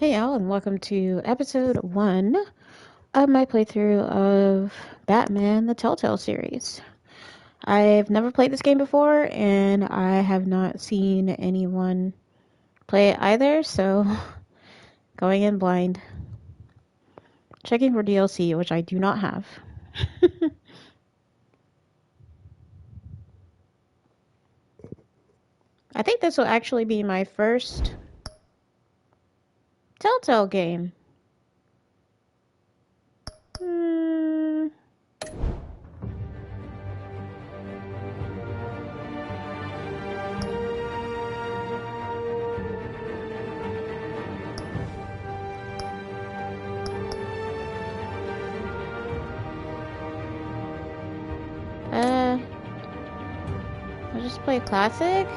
Hey y'all, and welcome to episode 1 of my playthrough of Batman the Telltale series. I've never played this game before, and I have not seen anyone play it either, so going in blind. Checking for DLC, which I do not have. I think this will actually be my first Telltale game. I'll just play classic.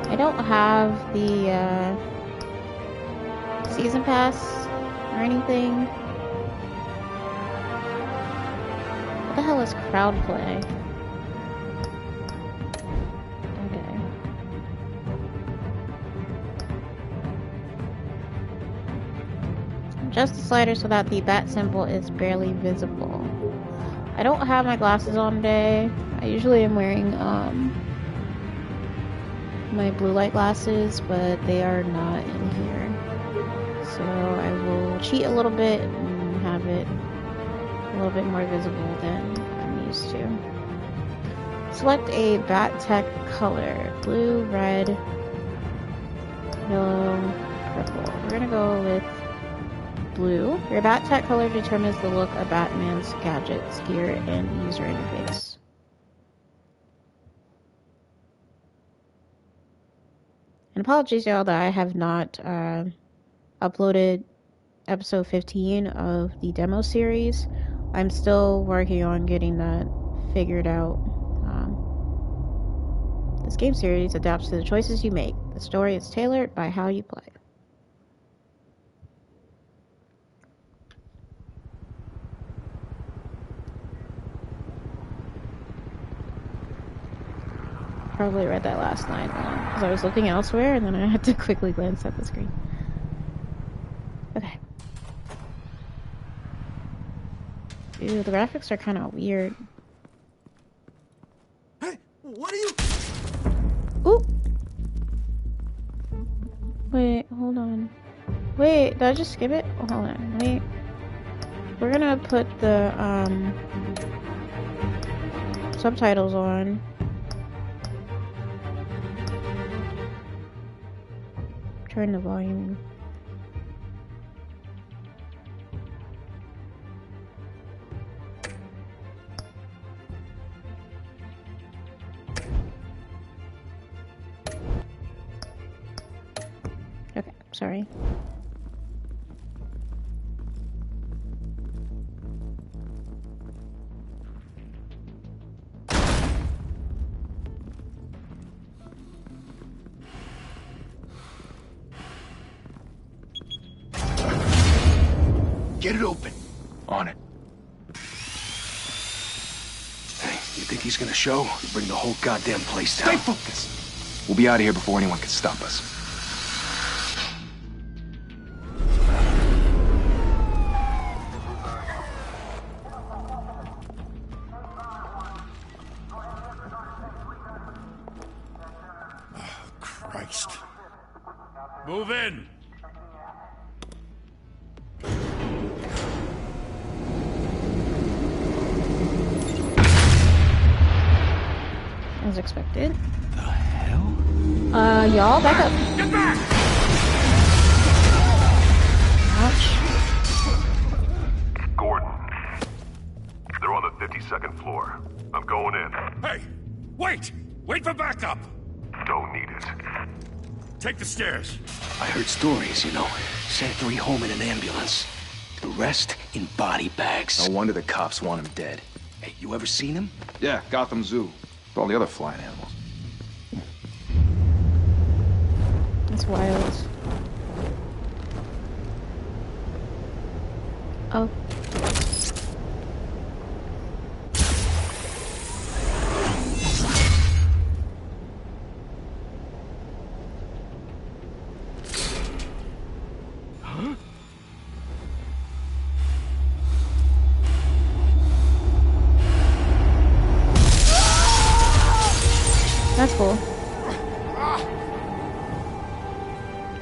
I don't have the season pass or anything. What the hell is crowd play? Okay. Adjust the slider so that the bat symbol is barely visible. I don't have my glasses on today. I usually am wearing my blue light glasses, but they are not in here. So I will cheat a little bit and have it a little bit more visible than I'm used to. Select a bat tech color. Blue, red, yellow, purple. We're gonna go with blue. Your bat tech color determines the look of Batman's gadgets, gear, and user interface. And apologies, y'all, that I have not uploaded episode 15 of the demo series. I'm still working on getting that figured out. This game series adapts to the choices you make. The story is tailored by how you play. Probably read that last line wrong because I was looking elsewhere and then I had to quickly glance at the screen. Okay. Ew, the graphics are kind of weird. Hey, what are you? Ooh! Wait, hold on. Wait, did I just skip it? Oh, hold on, wait. We're gonna put the subtitles on. Turn the volume. Okay, sorry. Get it open. On it. Hey, you think he's gonna show? Bring the whole goddamn place down. Stay focused. We'll be out of here before anyone can stop us. Oh, Christ. Move in. As expected. The hell? Y'all, back up. Get back! Ouch. Gordon. They're on the 52nd floor. I'm going in. Hey! Wait! Wait for backup! Don't need it. Take the stairs. I heard stories, you know. Sent 3 home in an ambulance. The rest in body bags. No wonder the cops want him dead. Hey, you ever seen him? Yeah, Gotham Zoo. With all the other flying animals. That's wild. Oh.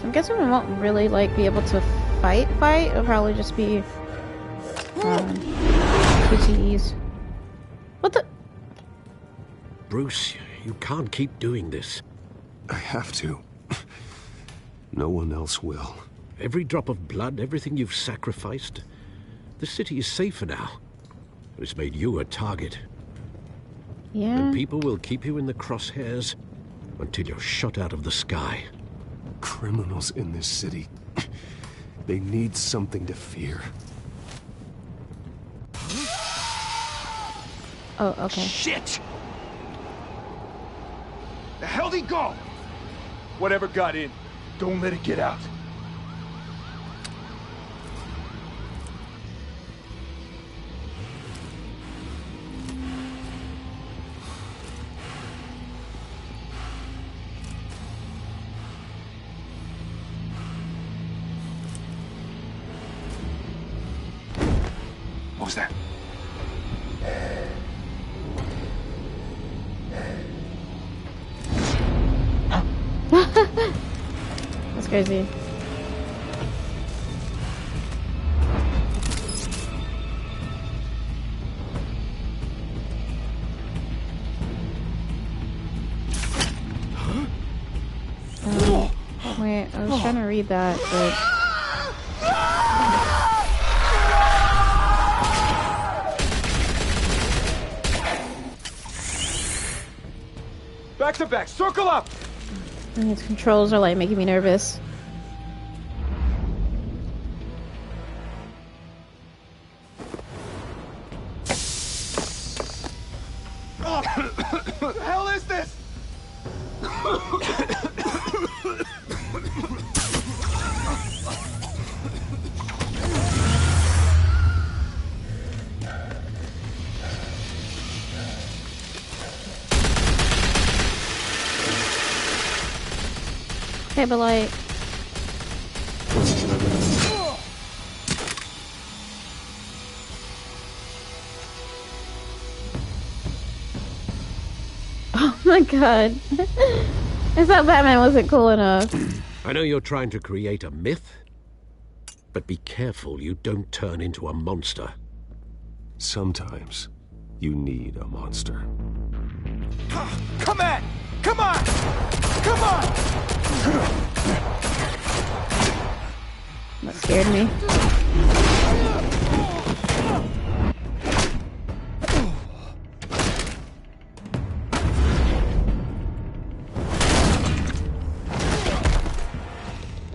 I'm guessing we won't really like be able to fight. It'll probably just be PTEs. What the? Bruce, you can't keep doing this. I have to. No one else will. Every drop of blood, everything you've sacrificed. The city is safer now. It's made you a target. Yeah. And people will keep you in the crosshairs until you're shot out of the sky. Criminals in this city. They need something to fear. Oh, okay. Shit! The hell'd he go? Whatever got in, don't let it get out. What was that? That's crazy. Wait, I was trying to read that, but... Back to back, circle up! And these controls are like making me nervous. What the hell is this? Okay, but like... Oh my god. I thought Batman wasn't cool enough. I know you're trying to create a myth, but be careful you don't turn into a monster. Sometimes you need a monster. Come on! Come on! Come on! That scared me.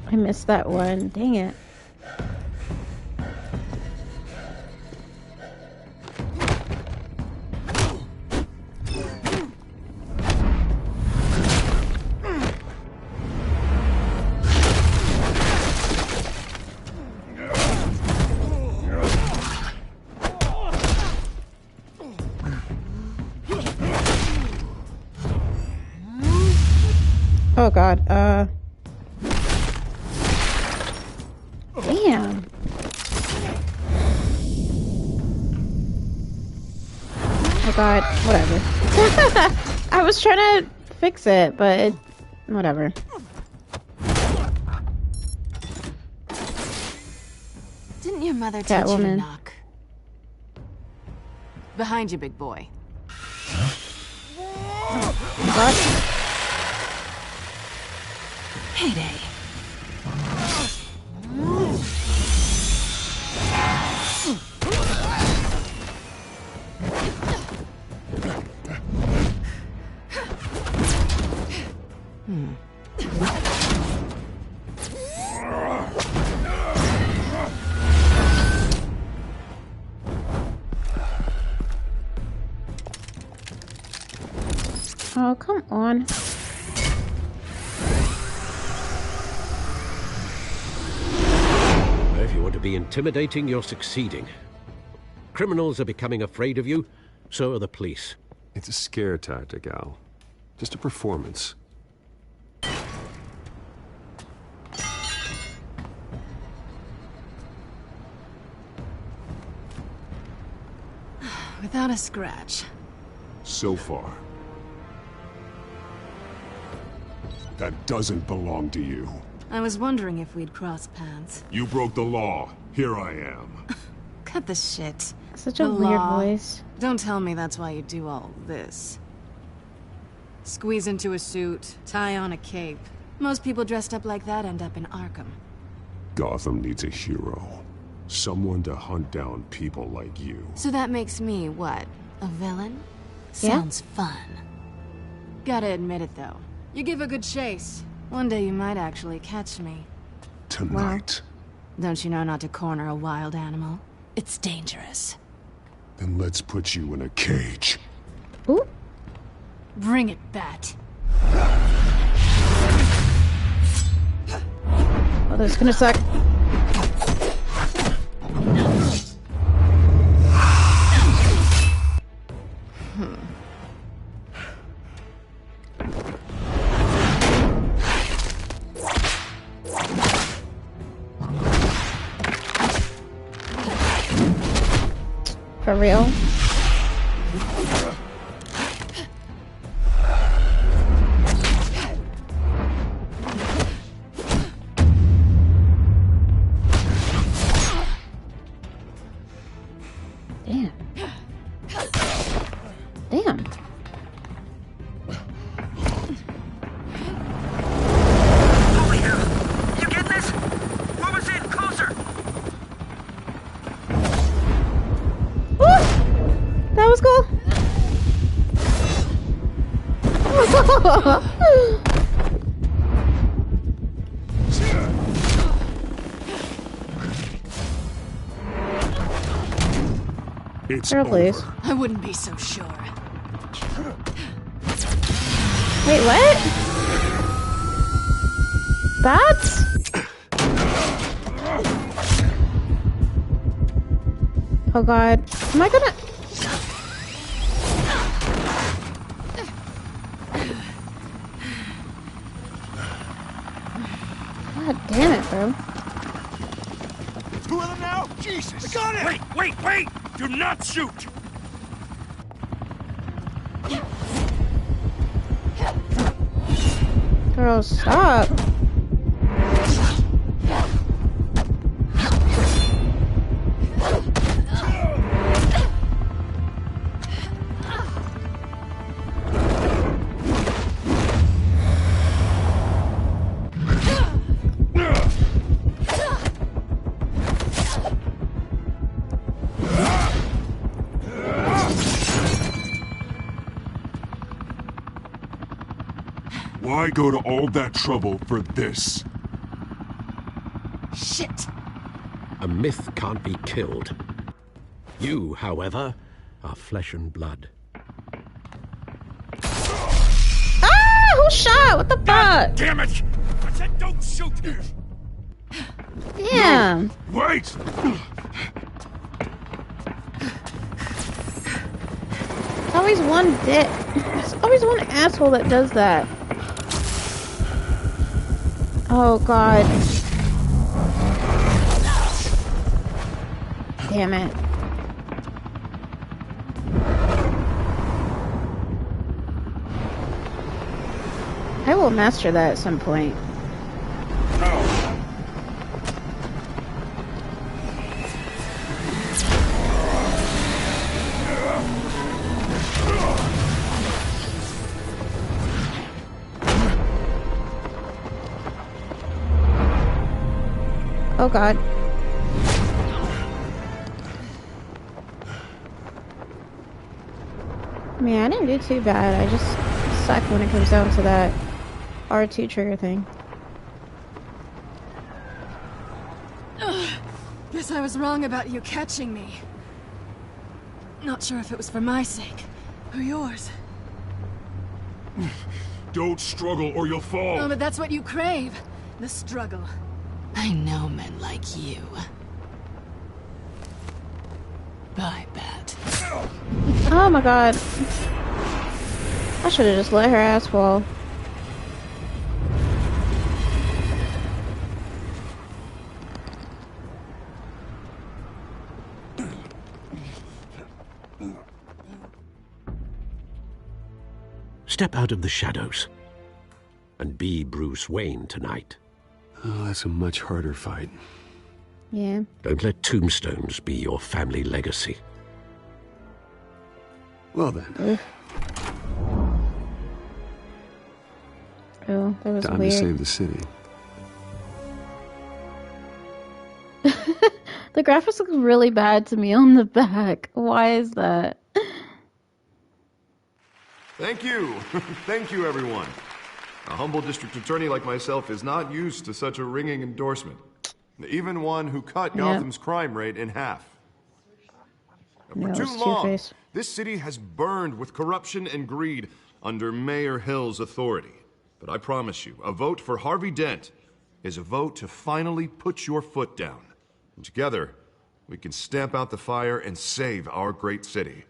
I missed that one. Dang it. Oh god, damn. Oh god, whatever. I was trying to fix it, but whatever. Didn't your mother teach you to Catwoman. knock? Behind you, big boy. What? Heyday. Oh, come on. If you want to be intimidating, you're succeeding. Criminals are becoming afraid of you, so are the police. It's a scare tactic, Al. Just a performance. Without a scratch. So far. That doesn't belong to you. I was wondering if we'd cross paths. You broke the law. Here I am. Cut the shit. Such a The weird law. voice. Don't tell me that's why you do all this. Squeeze into a suit, tie on a cape. Most people dressed up like that end up in Arkham. Gotham needs a hero. Someone to hunt down people like you. So that makes me, what, a villain? Yeah. Sounds fun. Gotta admit it, though. You give a good chase. One day you might actually catch me. Tonight. Don't you know not to corner a wild animal? It's dangerous. Then let's put you in a cage. Ooh. Bring it, Bat. Oh, this is gonna suck. For real? Damn. Damn. Holy hell! You getting this? Move us in, closer! Woo! That was cool. It's Girl, please. over. I wouldn't be so sure. Wait, what? Bats? Oh god. Am I gonna... God damn it, bro. Two of them now? Jesus! I got it! Wait! Do not shoot! Girl, stop. Why go to all that trouble for this? Shit! A myth can't be killed. You, however, are flesh and blood. Ah! Who shot? What the fuck? Damn it! I said don't shoot! Damn. Wait! It's always one dick. There's always one asshole that does that. Oh god. Damn it. I will master that at some point. Oh god. I mean, I didn't do too bad. I just suck when it comes down to that R2 trigger thing. Guess I was wrong about you catching me. Not sure if it was for my sake or yours. Don't struggle or you'll fall. Oh, but that's what you crave. The struggle. I know men like you. Bye, Bat. Oh my god. I should have just let her ass fall. Step out of the shadows and be Bruce Wayne tonight. Oh, that's a much harder fight. Yeah. Don't let tombstones be your family legacy. Well then, Ugh. Oh, that was time weird. to save the city. The graphics look really bad to me on the back. Why is that? Thank you. Thank you, everyone. A humble district attorney like myself is not used to such a ringing endorsement. Even one who cut Gotham's crime rate in half. For No, too it's long, Two-Face. this city has burned with corruption and greed under Mayor Hill's authority. But I promise you, a vote for Harvey Dent is a vote to finally put your foot down. And together, we can stamp out the fire and save our great city.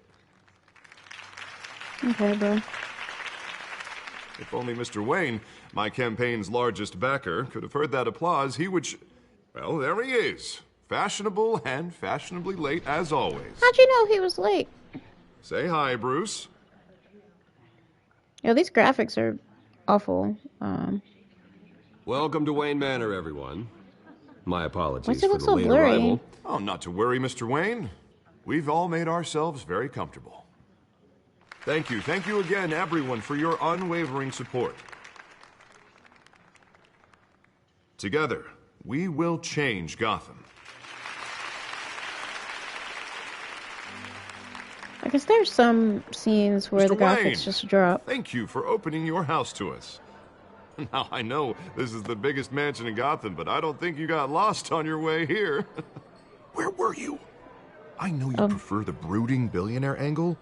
Okay, bro. If only Mr. Wayne, my campaign's largest backer, could have heard that applause, he would... Well, there he is. Fashionable and fashionably late as always. How'd you know he was late? Say hi, Bruce. Yo, these graphics are awful. Welcome to Wayne Manor, everyone. My apologies Why's it for look the so late blurry? arrival. Oh, not to worry, Mr. Wayne. We've all made ourselves very comfortable. Thank you again, everyone, for your unwavering support. Together, we will change Gotham. I guess there's some scenes where Mr. the graphics Wayne, just drop. Thank you for opening your house to us. Now, I know this is the biggest mansion in Gotham, but I don't think you got lost on your way here. Where were you? I know you prefer the brooding billionaire angle,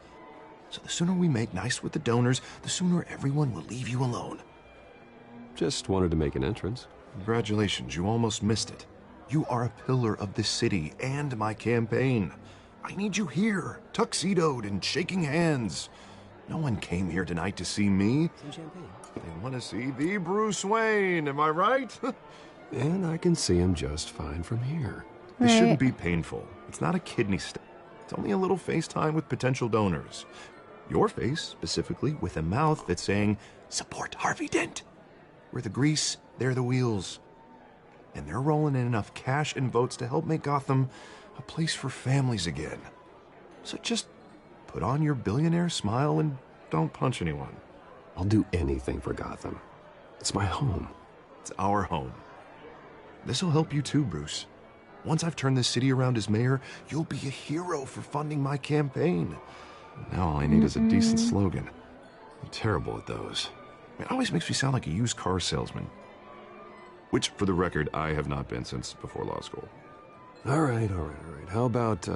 so the sooner we make nice with the donors, the sooner everyone will leave you alone. Just wanted to make an entrance. Congratulations, you almost missed it. You are a pillar of this city and my campaign. I need you here, tuxedoed and shaking hands. No one came here tonight to see me. Some champagne. They want to see the Bruce Wayne, am I right? And I can see him just fine from here. This Right. shouldn't be painful. It's not a kidney stone. It's only a little FaceTime with potential donors. Your face, specifically, with a mouth that's saying, support Harvey Dent. We're the grease, they're the wheels. And they're rolling in enough cash and votes to help make Gotham a place for families again. So just put on your billionaire smile and don't punch anyone. I'll do anything for Gotham. It's my home. It's our home. This'll help you too, Bruce. Once I've turned this city around as mayor, you'll be a hero for funding my campaign. Now all I need is a decent slogan. I'm terrible at those. It always makes me sound like a used car salesman. Which, for the record, I have not been since before law school. All right. How about,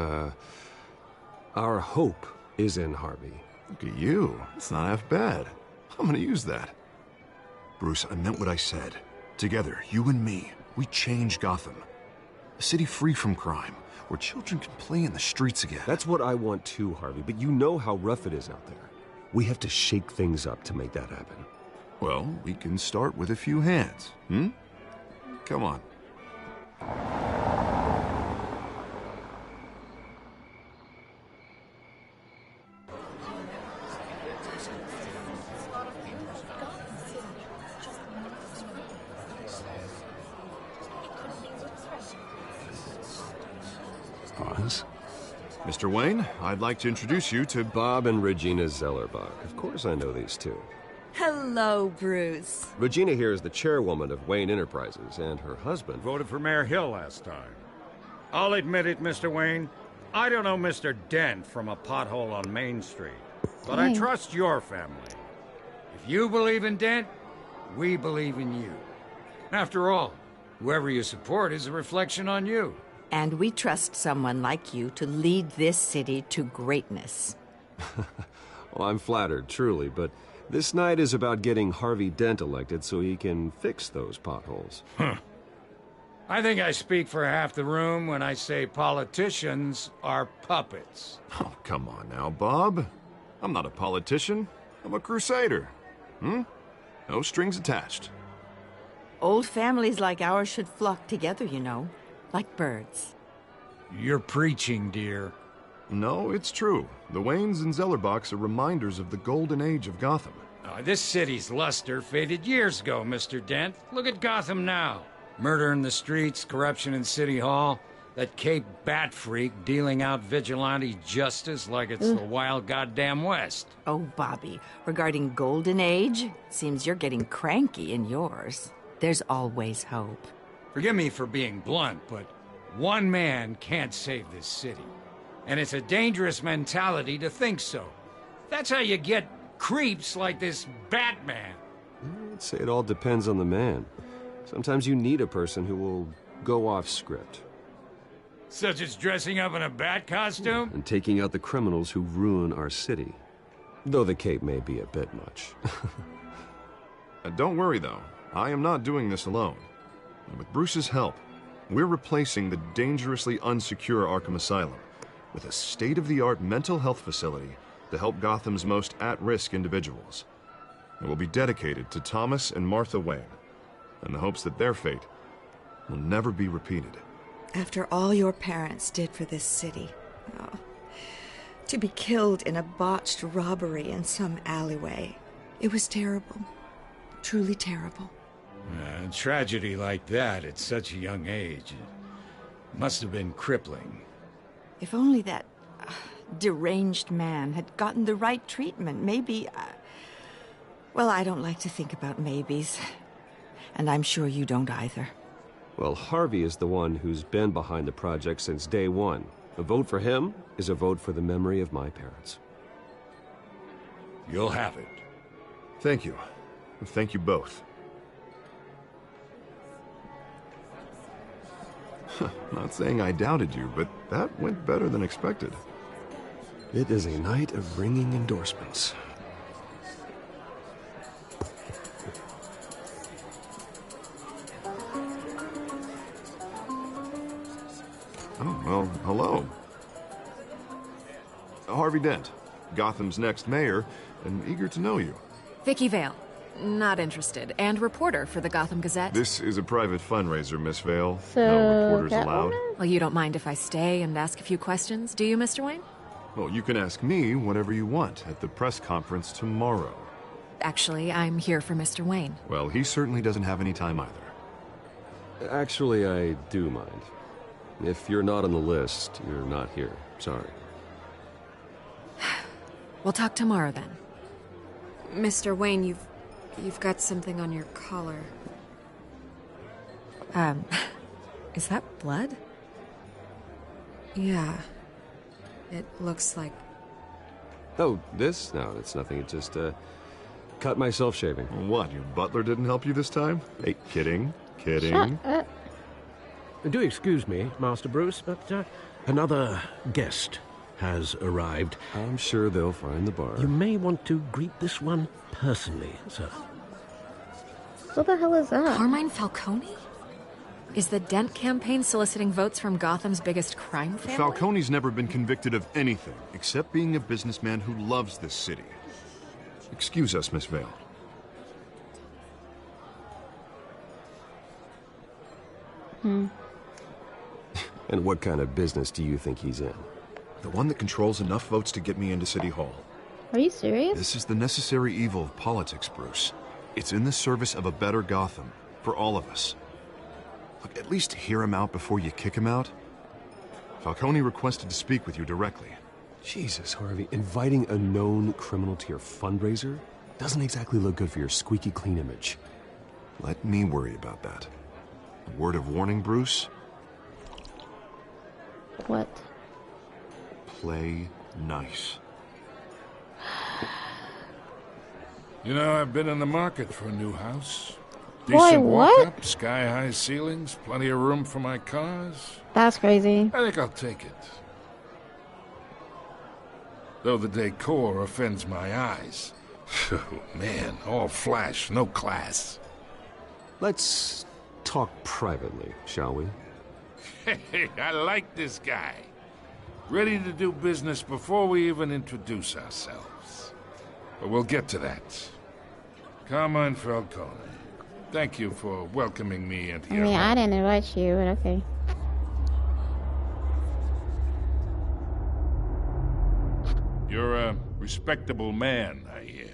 our hope is in Harvey. Look at you. It's not half bad. I'm gonna use that. Bruce, I meant what I said. Together, you and me, we change Gotham. A city free from crime, where children can play in the streets again. That's what I want too, Harvey, but you know how rough it is out there. We have to shake things up to make that happen. Well, we can start with a few hands, Come on. Pause. Mr. Wayne, I'd like to introduce you to Bob and Regina Zellerbach. Of course I know these two. Hello, Bruce. Regina here is the chairwoman of Wayne Enterprises, and her husband... Voted for Mayor Hill last time. I'll admit it, Mr. Wayne. I don't know Mr. Dent from a pothole on Main Street. But I trust your family. If you believe in Dent, we believe in you. After all, whoever you support is a reflection on you. And we trust someone like you to lead this city to greatness. Well, I'm flattered, truly, but this night is about getting Harvey Dent elected so he can fix those potholes. I think I speak for half the room when I say politicians are puppets. Oh, come on now, Bob. I'm not a politician. I'm a crusader. No strings attached. Old families like ours should flock together, you know, like birds. You're preaching, dear. No, it's true. The Waynes and Zellerbachs are reminders of the golden age of Gotham. This city's luster faded years ago, Mr. Dent. Look at Gotham now. Murder in the streets, corruption in City Hall, that Cape Bat freak dealing out vigilante justice like it's the wild goddamn West. Oh, Bobby, regarding Golden Age, seems you're getting cranky in yours. There's always hope. Forgive me for being blunt, but one man can't save this city. And it's a dangerous mentality to think so. That's how you get creeps like this Batman. I'd say it all depends on the man. Sometimes you need a person who will go off script. Such as dressing up in a bat costume? And taking out the criminals who ruin our city. Though the cape may be a bit much. Don't worry, though. I am not doing this alone. And with Bruce's help, we're replacing the dangerously unsecure Arkham Asylum with a state-of-the-art mental health facility to help Gotham's most at-risk individuals. It will be dedicated to Thomas and Martha Wayne, in the hopes that their fate will never be repeated. After all your parents did for this city, to be killed in a botched robbery in some alleyway, it was terrible. Truly terrible. A tragedy like that at such a young age must have been crippling. If only that deranged man had gotten the right treatment, maybe... well, I don't like to think about maybes. And I'm sure you don't either. Well, Harvey is the one who's been behind the project since day one. A vote for him is a vote for the memory of my parents. You'll have it. Thank you. Thank you both. Not saying I doubted you, but that went better than expected. It is a night of ringing endorsements. Oh, well, hello. Harvey Dent, Gotham's next mayor, and eager to know you. Vicky Vale. Not interested. And reporter for the Gotham Gazette. This is a private fundraiser, Miss Vale. So, no reporters allowed. Well, you don't mind if I stay and ask a few questions, do you, Mr. Wayne? Well, you can ask me whatever you want at the press conference tomorrow. Actually, I'm here for Mr. Wayne. Well, he certainly doesn't have any time either. Actually, I do mind. If you're not on the list, you're not here. Sorry. We'll talk tomorrow, then. Mr. Wayne, you've got something on your collar. Is that blood? Yeah. It looks like... Oh, this? No, it's nothing. It just, cut myself shaving. What, your butler didn't help you this time? Hey, kidding. Shut up. Do excuse me, Master Bruce, but another guest has arrived. I'm sure they'll find the bar. You may want to greet this one personally, sir. What the hell is that? Carmine Falcone? Is the Dent campaign soliciting votes from Gotham's biggest crime family? Falcone's never been convicted of anything except being a businessman who loves this city. Excuse us, Miss Vale. And what kind of business do you think he's in? The one that controls enough votes to get me into City Hall. Are you serious? This is the necessary evil of politics, Bruce. It's in the service of a better Gotham, for all of us. Look, at least hear him out before you kick him out. Falcone requested to speak with you directly. Jesus, Harvey, inviting a known criminal to your fundraiser doesn't exactly look good for your squeaky clean image. Let me worry about that. A word of warning, Bruce? What? Play nice. You know, I've been in the market for a new house. Boy, Decent what? walk-up, sky-high ceilings, plenty of room for my cars. That's crazy. I think I'll take it. Though the decor offends my eyes. Oh, man, all flash, no class. Let's talk privately, shall we? Hey, I like this guy. Ready to do business before we even introduce ourselves. But we'll get to that. Carmine Falcone, thank you for welcoming me into your home. I didn't invite you, but okay. You're a respectable man, I hear.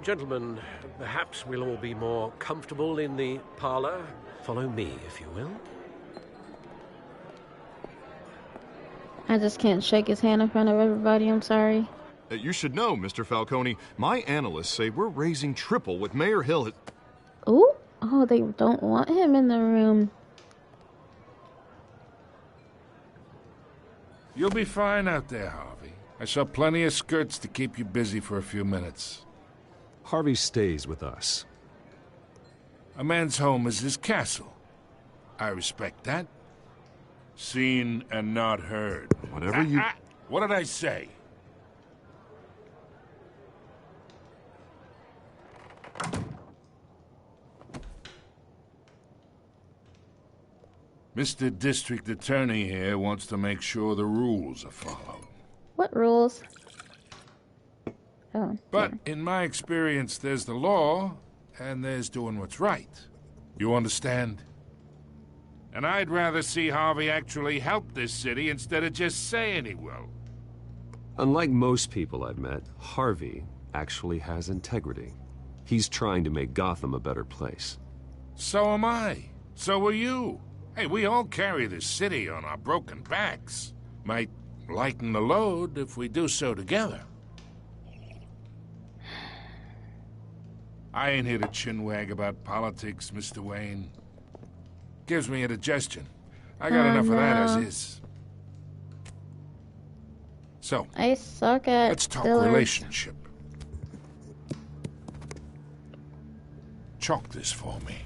Gentlemen, perhaps we'll all be more comfortable in the parlor. Follow me, if you will. I just can't shake his hand in front of everybody, I'm sorry. You should know, Mr. Falcone, my analysts say we're raising triple what Mayor Hill has... Ooh? Oh, they don't want him in the room. You'll be fine out there, Harvey. I saw plenty of skirts to keep you busy for a few minutes. Harvey stays with us. A man's home is his castle. I respect that. Seen and not heard. Whatever you... What did I say? Mr. District Attorney here wants to make sure the rules are followed. What rules? Oh. But in my experience, there's the law, and there's doing what's right. You understand? And I'd rather see Harvey actually help this city instead of just saying he will. Unlike most people I've met, Harvey actually has integrity. He's trying to make Gotham a better place. So am I. So are you. Hey, we all carry this city on our broken backs. Might lighten the load if we do so together. I ain't here to chinwag about politics, Mr. Wayne. Gives me indigestion. I got enough of that as is. So, I suck at let's talk fillers. relationship. Chalk this for me.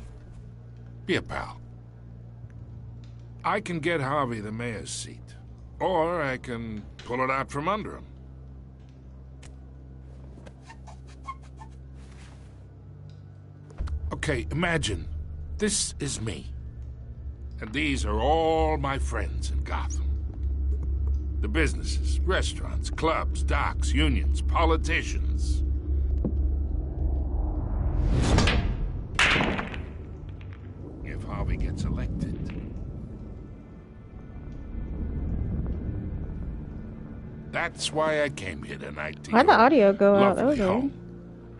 Be a pal. I can get Harvey the mayor's seat, or I can pull it out from under him. Okay, imagine this is me, and these are all my friends in Gotham. The businesses, restaurants, clubs, docks, unions, politicians. If Harvey gets elected, that's why I came here tonight to Why'd the audio go out? That was lovely weird. home,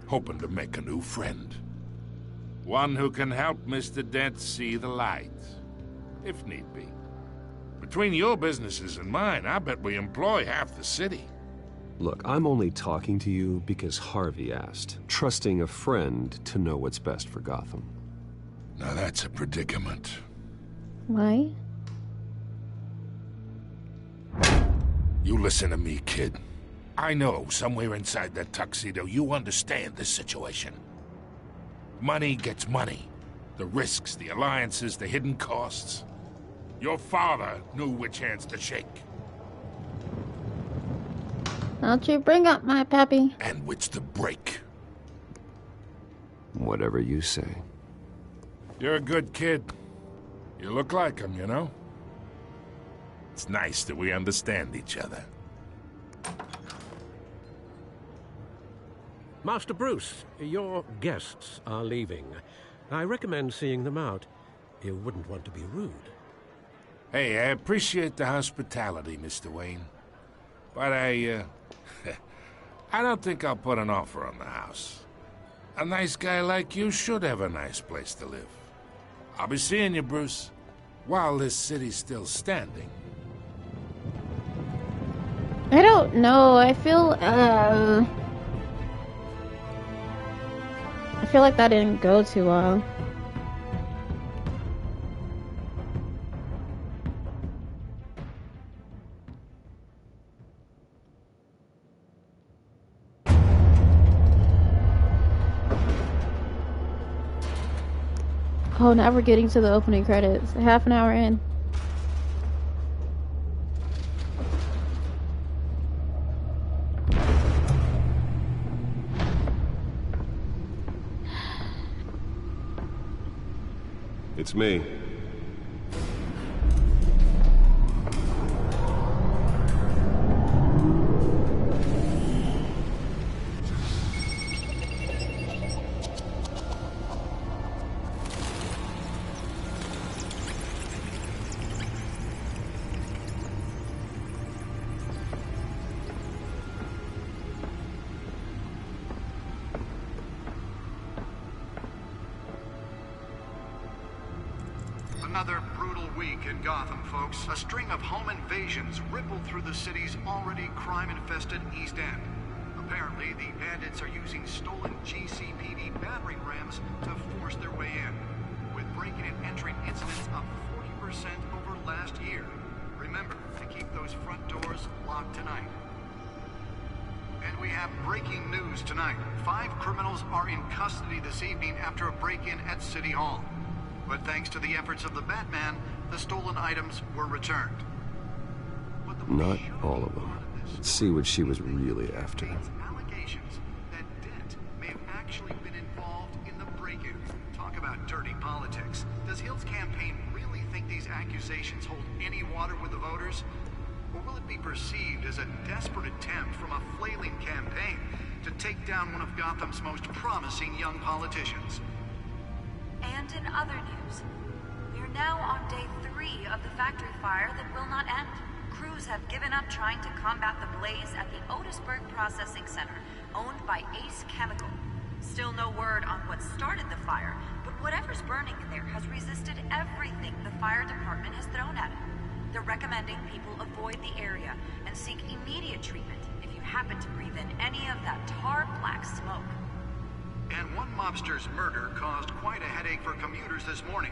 hoping to make a new friend. One who can help Mr. Dent see the light, if need be. Between your businesses and mine, I bet we employ half the city. Look, I'm only talking to you because Harvey asked, trusting a friend to know what's best for Gotham. Now that's a predicament. Why? You listen to me, kid. I know somewhere inside that tuxedo you understand this situation. Money gets money. The risks, the alliances, the hidden costs. Your father knew which hands to shake. Don't you bring up my pappy. And which to break. Whatever you say. You're a good kid. You look like him, you know? It's nice that we understand each other. Master Bruce, your guests are leaving. I recommend seeing them out. You wouldn't want to be rude. Hey, I appreciate the hospitality, Mr. Wayne. But I don't think I'll put an offer on the house. A nice guy like you should have a nice place to live. I'll be seeing you, Bruce, while this city's still standing. I don't know. I feel like that didn't go too well. Oh, now we're getting to the opening credits. Half an hour in. It's me. another brutal week in Gotham, folks. A string of home invasions rippled through the city's already crime-infested East End. Apparently, the bandits are using stolen GCPD battering rams to force their way in, with breaking and entering incidents up 40% over last year. Remember to keep those front doors locked tonight. And we have breaking news tonight. 5 criminals are in custody this evening after a break-in at City Hall. But thanks to the efforts of the Batman, the stolen items were returned. Not all of them. Let's see what she was really after. Allegations that Dent may have actually been involved in the break-in. Talk about dirty politics. Does Hill's campaign really think these accusations hold any water with the voters? Or will it be perceived as a desperate attempt from a flailing campaign to take down one of Gotham's most promising young politicians? And in other news, we are now on day 3 of the factory fire that will not end. Crews have given up trying to combat the blaze at the Otisburg Processing Center, owned by Ace Chemical. Still no word on what started the fire, but whatever's burning in there has resisted everything the fire department has thrown at it. They're recommending people avoid the area and seek immediate treatment if you happen to breathe in any of that tar black smoke. And one mobster's murder caused quite a headache for commuters this morning.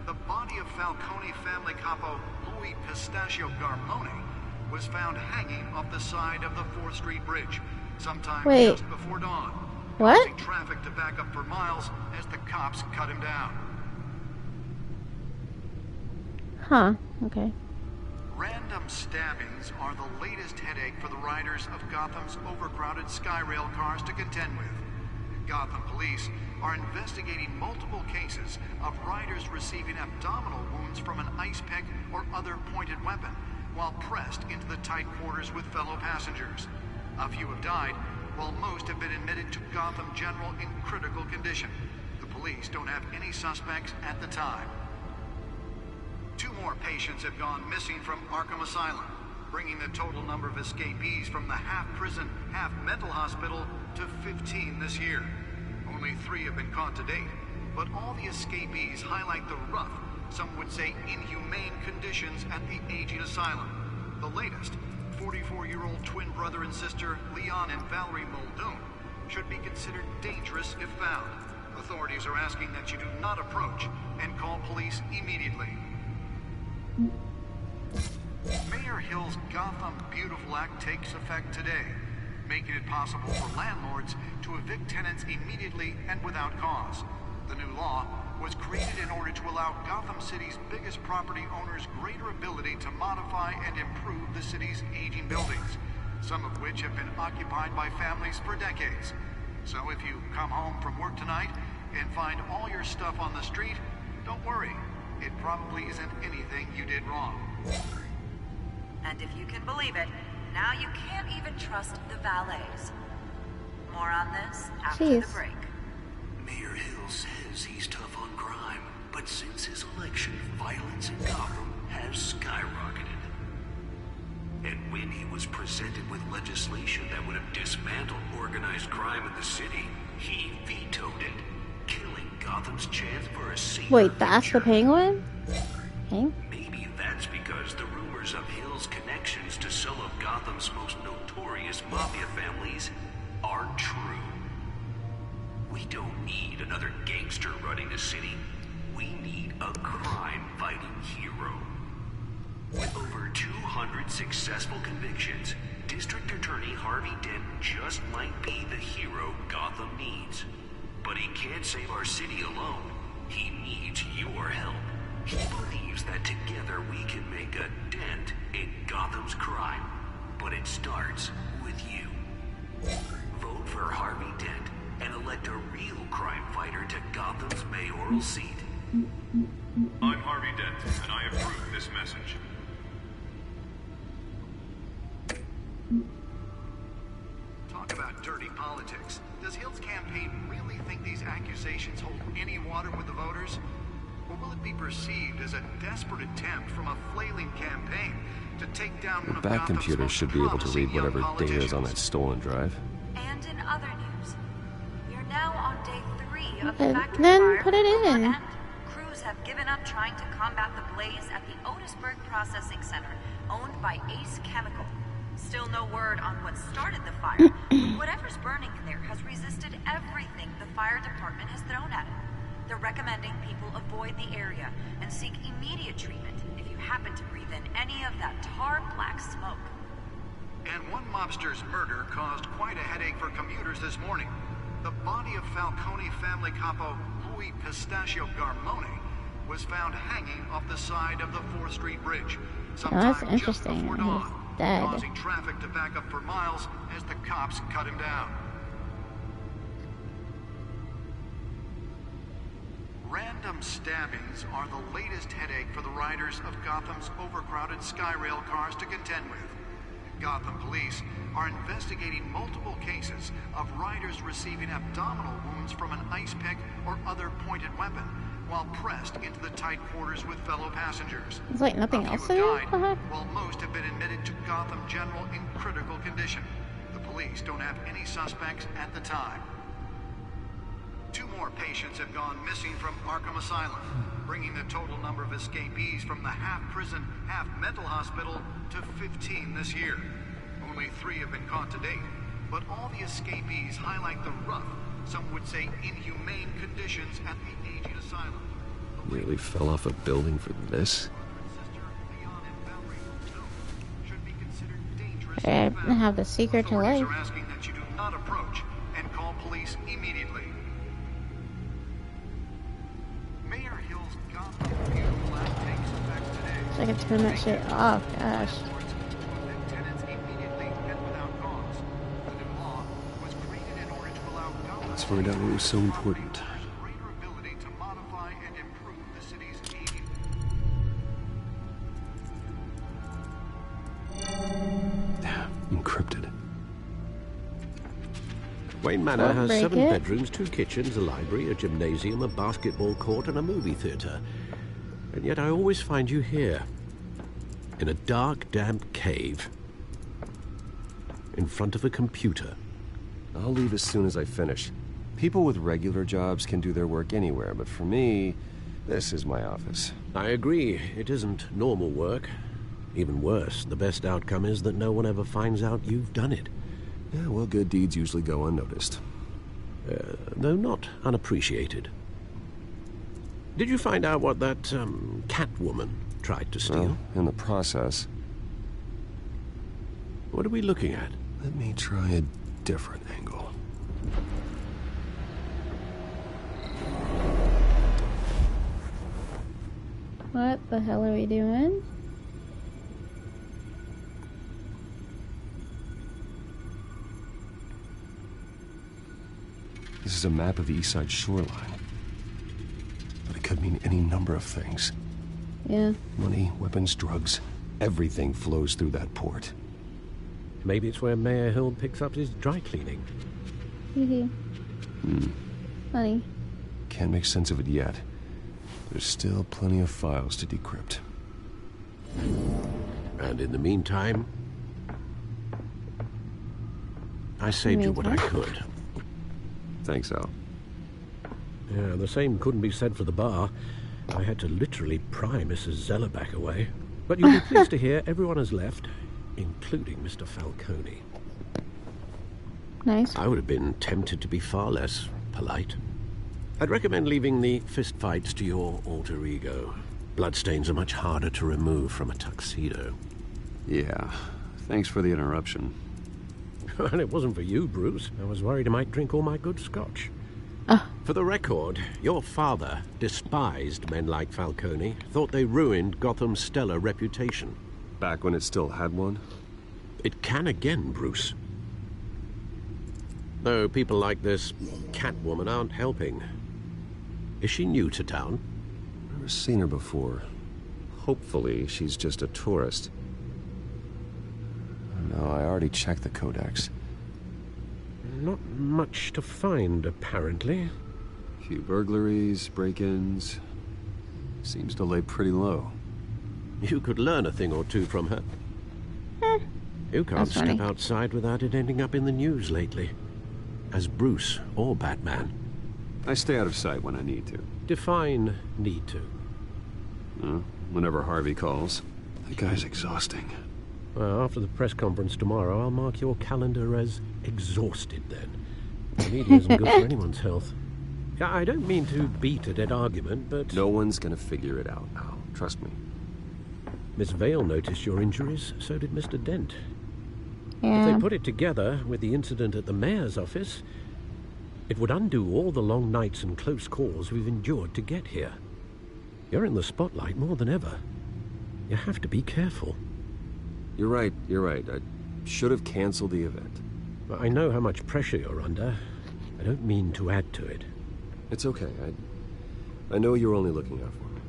The body of Falcone family capo Louis Pistachio Garmone was found hanging off the side of the 4th Street Bridge sometime just before dawn. What? Causing traffic to back up for miles as the cops cut him down. Huh, okay. Random stabbings are the latest headache for the riders of Gotham's overcrowded Skyrail cars to contend with. Gotham police are investigating multiple cases of riders receiving abdominal wounds from an ice pick or other pointed weapon while pressed into the tight quarters with fellow passengers. A few have died, while most have been admitted to Gotham General in critical condition. The police don't have any suspects at the time. 2 more patients have gone missing from Arkham Asylum, bringing the total number of escapees from the half-prison, half-mental hospital to 15 this year. Only 3 have been caught to date, but all the escapees highlight the rough, some would say inhumane conditions at the aging asylum. The latest, 44-year-old twin brother and sister Leon and Valerie Muldoon, should be considered dangerous if found. Authorities are asking that you do not approach and call police immediately. Mayor Hill's Gotham Beautiful Act takes effect today, making it possible for landlords to evict tenants immediately and without cause. The new law was created in order to allow Gotham City's biggest property owners greater ability to modify and improve the city's aging buildings, some of which have been occupied by families for decades. So if you come home from work tonight and find all your stuff on the street, don't worry. It probably isn't anything you did wrong. And if you can believe it, now you can't even trust the valets. More on this after the break. Mayor Hill says he's tough on crime, but since his election, violence in Gotham has skyrocketed. And when he was presented with legislation that would have dismantled organized crime in the city, he vetoed it, killing Gotham's chance for a safer Wait, that's the Penguin? Okay. Maybe that's because the rumors of Hill's connections to some of Gotham's most notorious mafia families are true. We don't need another gangster running the city. We need a crime-fighting hero. With over 200 successful convictions, District Attorney Harvey Dent just might be the hero Gotham needs. But he can't save our city alone. He needs your help. He believes that together we can make a dent in Gotham's crime. But it starts with you. Vote for Harvey Dent and elect a real crime fighter to Gotham's mayoral seat. I'm Harvey Dent, and I approve this message. Talk about dirty politics. Does Hill's campaign really think these accusations hold any water with the voters? Or will it be perceived as a desperate attempt from a flailing campaign to take down one of Back Gotham's computer most should be able to promising read young whatever data is on politicians? that stolen drive. And in other news, we are now on day 3 of the And factory then fire put it that will in. not end. Crews have given given up trying to combat the blaze at the Otisburg Processing Center, owned by Ace Chemical. Still no word on what started the fire, but whatever's burning in there has resisted everything the fire department has thrown at it. They're recommending people avoid the area and seek immediate treatment if you happen to breathe in any of that tar black smoke. And one mobster's murder caused quite a headache for commuters this morning. The body of Falcone family capo Louis Pistachio Garmone was found hanging off the side of the 4th Street Bridge sometime that's interesting. just before dawn, Dead. causing traffic to back up for miles as the cops cut him down. Random stabbings are the latest headache for the riders of Gotham's overcrowded Skyrail cars to contend with. Gotham police are investigating multiple cases of riders receiving abdominal wounds from an ice pick or other pointed weapon while pressed into the tight quarters with fellow passengers. It's like nothing else have there, died, perhaps? while most have been admitted to Gotham General in critical condition. The police don't have any suspects at the time. 2 more patients have gone missing from Arkham Asylum, bringing the total number of escapees from the half-prison, half-mental hospital to 15 this year. Only 3 have been caught to date, but all the escapees highlight the rough, some would say inhumane conditions at the aging asylum. Nearly fell off a building for this? I have the secret to life. Authorities are asking that you do not approach and call police immediately. Mayor Hill's Gotham Beautiful Act takes effect today. So I can turn that shit off, gosh. Tenants immediately and without cause. The new law was created in order to allow Gotham Let's find out what was so important. greater ability to modify and improve the city's aging. Encrypted. Wayne Manor Don't has break 7 it. bedrooms, 2 kitchens, a library, a gymnasium, a basketball court, and a movie theatre. And yet I always find you here. In a dark, damp cave. In front of a computer. I'll leave as soon as I finish. People with regular jobs can do their work anywhere, but for me, this is my office. I agree. It isn't normal work. Even worse, the best outcome is that no one ever finds out you've done it. Yeah, well, good deeds usually go unnoticed. Though not unappreciated. Did you find out what that, Catwoman tried to steal? Well, in the process. What are we looking at? Let me try a different angle. What the hell are we doing? This is a map of the East Side shoreline. But it could mean any number of things. Yeah. Money, weapons, drugs. Everything flows through that port. Maybe it's where Mayor Hill picks up his dry cleaning. Hee Funny. Can't make sense of it yet. There's still plenty of files to decrypt. And in the meantime, I saved you what I could. Thanks, Al. Yeah, the same couldn't be said for the bar. I had to literally pry Mrs. Zellerback away. But you'll be pleased to hear everyone has left, including Mr. Falcone. Nice. I would have been tempted to be far less polite. I'd recommend leaving the fistfights to your alter ego. Bloodstains are much harder to remove from a tuxedo. Yeah, thanks for the interruption. And it wasn't for you, Bruce. I was worried I might drink all my good scotch. For the record, your father despised men like Falcone, thought they ruined Gotham's stellar reputation. Back when it still had one? It can again, Bruce. Though people like this Catwoman aren't helping. Is she new to town? Never seen her before. Hopefully, she's just a tourist. No, I already checked the codex. Not much to find, apparently. Few burglaries, break-ins. Seems to lay pretty low. You could learn a thing or two from her. You can't That's step funny. outside without it ending up in the news lately. As Bruce or Batman. I stay out of sight when I need to. Define need to. Whenever Harvey calls. That guy's exhausting. Well, after the press conference tomorrow, I'll mark your calendar as exhausted then. The media isn't good for anyone's health. I don't mean to beat a dead argument, but... No one's gonna figure it out, Al. Trust me. Miss Vale noticed your injuries, so did Mr. Dent. Yeah. If they put it together with the incident at the mayor's office, it would undo all the long nights and close calls we've endured to get here. You're in the spotlight more than ever. You have to be careful. You're right. I should have canceled the event. I know how much pressure you're under. I don't mean to add to it. It's okay. I know you're only looking out for me.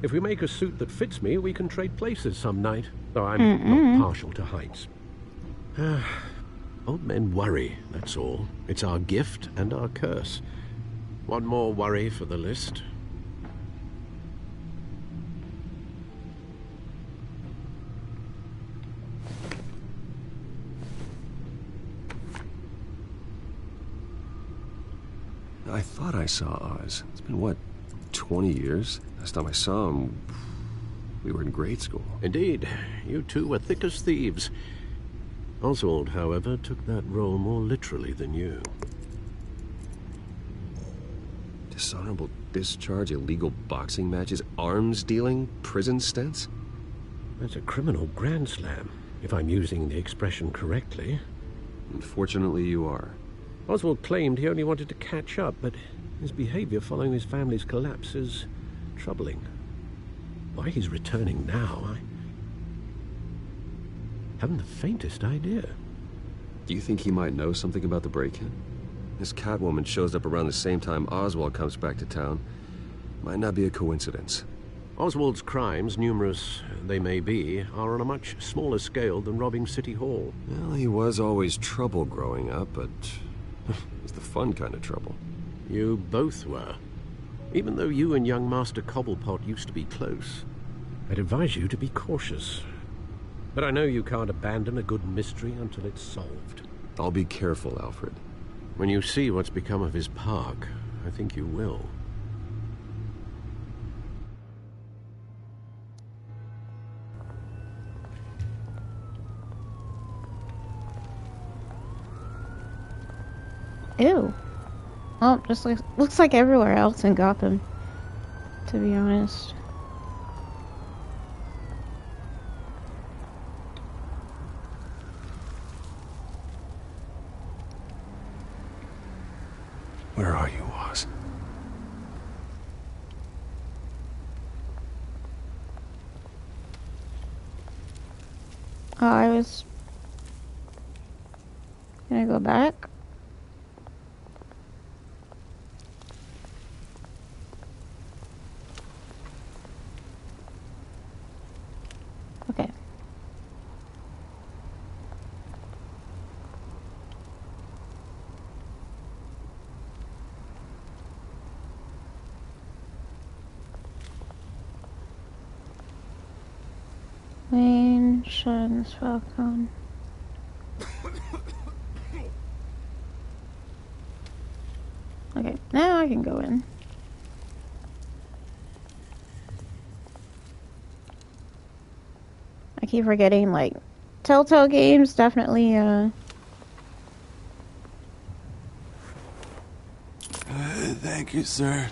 If we make a suit that fits me, we can trade places some night. Though I'm not partial to heights. Old men worry, that's all. It's our gift and our curse. One more worry for the list. I thought I saw Oz. It's been, what, 20 years? Last time I saw him, we were in grade school. Indeed. You two were thick as thieves. Oswald, however, took that role more literally than you. Dishonorable discharge, illegal boxing matches, arms dealing, prison stints? That's a criminal grand slam, if I'm using the expression correctly. Unfortunately, you are. Oswald claimed he only wanted to catch up, but his behavior following his family's collapse is troubling. Why he's returning now, I haven't the faintest idea. Do you think he might know something about the break-in? This Catwoman shows up around the same time Oswald comes back to town. Might not be a coincidence. Oswald's crimes, numerous they may be, are on a much smaller scale than robbing City Hall. Well, he was always trouble growing up, but it's the fun kind of trouble. You both were. Even though you and young Master Cobblepot used to be close, I'd advise you to be cautious. But I know you can't abandon a good mystery until it's solved. I'll be careful, Alfred. When you see what's become of his park, I think you will. Ew. Well, just looks like everywhere else in Gotham, to be honest. Where are you, Oz? Oh, I was gonna go back. Okay. Wayne Shuns Falcon. Okay, now I can go in. I keep forgetting, like, Telltale games definitely, Thank you, sir.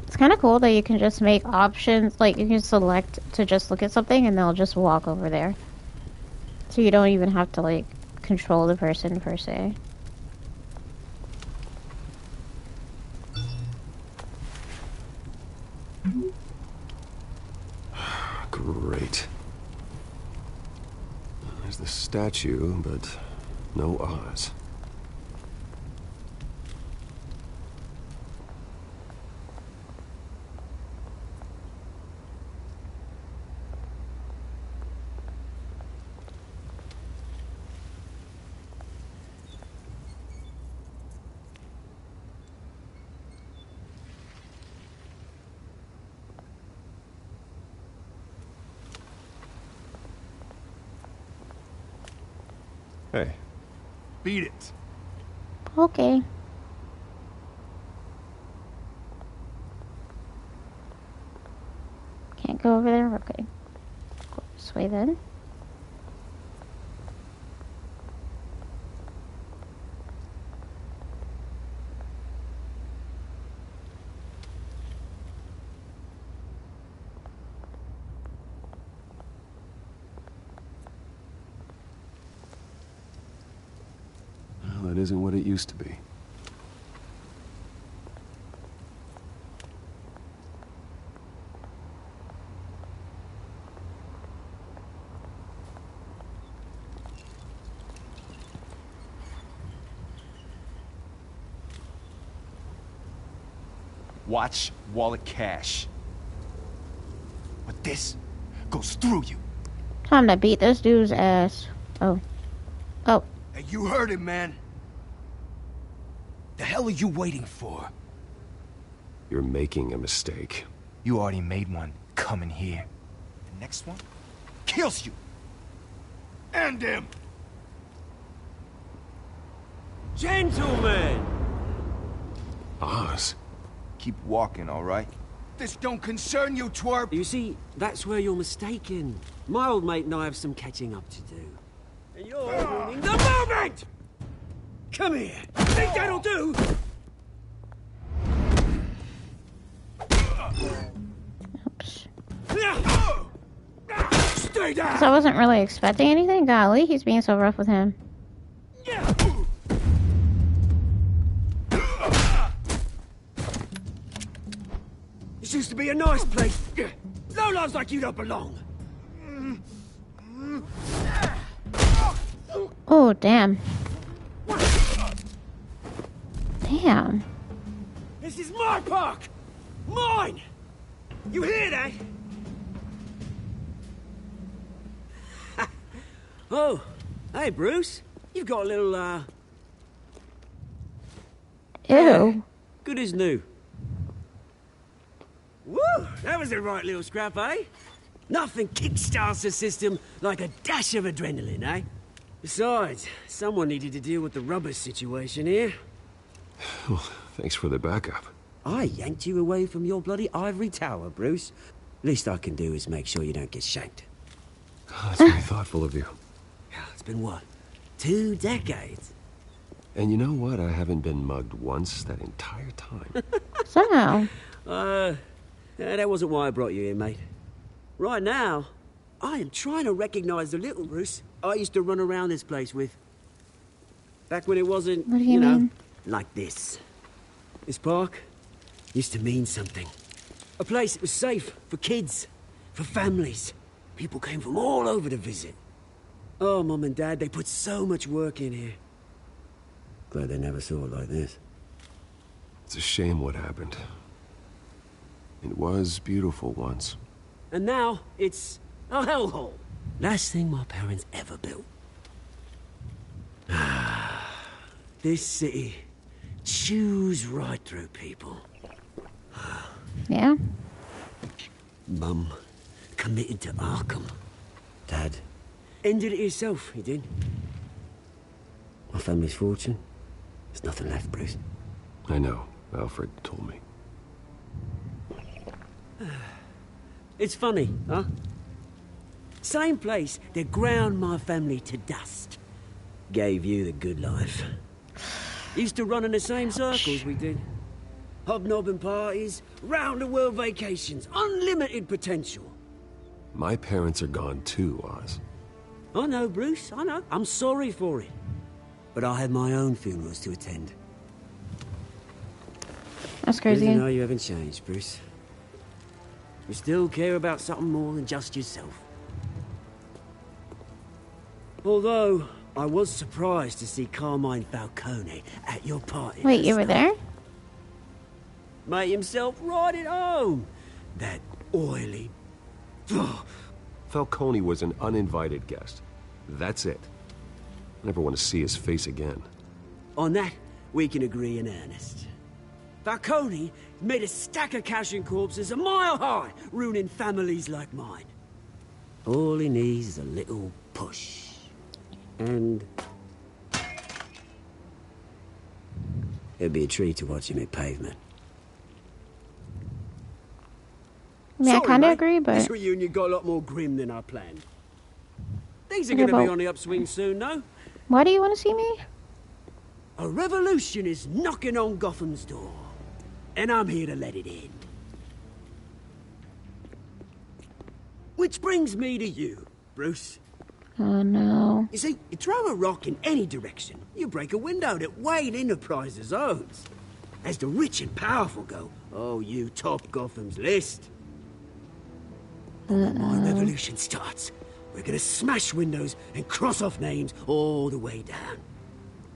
It's kind of cool that you can just make options, like you can select to just look at something and they'll just walk over there. So you don't even have to, like, control the person per se. Great. There's the statue, but no Oz. Hey. Beat it. Okay. Can't go over there? Okay. Go this way then. Well, it isn't what it used to be. Watch wallet cash. But this goes through you. Time to beat this dude's ass. Oh. Oh. Hey, you heard it, man. The hell are you waiting for? You're making a mistake. You already made one coming here. The next one kills you. And him. Gentlemen! Oz. Keep walking, all right? This don't concern you, twerp! You see, that's where you're mistaken. My old mate and I have some catching up to do. And you're ruining the moment! Come here! Think that'll do? Oops. Stay down! So I wasn't really expecting anything. Golly, he's being so rough with him. This used to be a nice place. Lowlifes like you don't belong. Oh, damn. Damn. This is my park! Mine! You hear that? Oh, hey, Bruce. You've got a little, Ew. Good as new. Woo! That was a right little scrap, eh? Nothing kickstarts the system like a dash of adrenaline, eh? Besides, someone needed to deal with the rubber situation here. Well, thanks for the backup. I yanked you away from your bloody ivory tower, Bruce. Least I can do is make sure you don't get shanked. Oh, that's very thoughtful of you. It's been what? 2 decades? And you know what? I haven't been mugged once that entire time. Somehow. That wasn't why I brought you here, mate. Right now, I am trying to recognize the little Bruce I used to run around this place with. Back when it wasn't, What do you know, mean? like this. This park used to mean something. A place that was safe for kids, for families. People came from all over to visit. Oh, Mum and Dad, they put so much work in here. Glad they never saw it like this. It's a shame what happened. It was beautiful once. And now, it's a hellhole. Last thing my parents ever built. This city chews right through people. Yeah? Mum committed to Arkham. Dad ended it himself, he did. My family's fortune, there's nothing left, Bruce. I know. Alfred told me. It's funny, huh? Same place that ground my family to dust. Gave you the good life. Used to run in the same circles we did. Hobnobbing parties, round-the-world vacations, unlimited potential. My parents are gone too, Oz. I know, Bruce, I know. I'm sorry for it. But I had my own funerals to attend. That's crazy. Good to know you haven't changed, Bruce. You still care about something more than just yourself. Although, I was surprised to see Carmine Falcone at your party. Wait, you were there? Made himself right at home. That oily... Falcone was an uninvited guest. That's it. Never want to see his face again. On that, we can agree in earnest. Falcone made a stack of cash and corpses a mile high, ruining families like mine. All he needs is a little push. And It'd be a treat to watch him hit pavement. I mean, I Sorry, kind of mate. agree, but... This reunion got a lot more grim than I planned. Things are Okay, going to be but- on the upswing soon, no? Why do you want to see me? A revolution is knocking on Gotham's door. And I'm here to let it in. Which brings me to you, Bruce. Oh, no. You see, you throw a rock in any direction, you break a window that Wayne Enterprises owns. As the rich and powerful go, oh, you top Gotham's list. When my revolution starts, we're gonna smash windows and cross off names all the way down.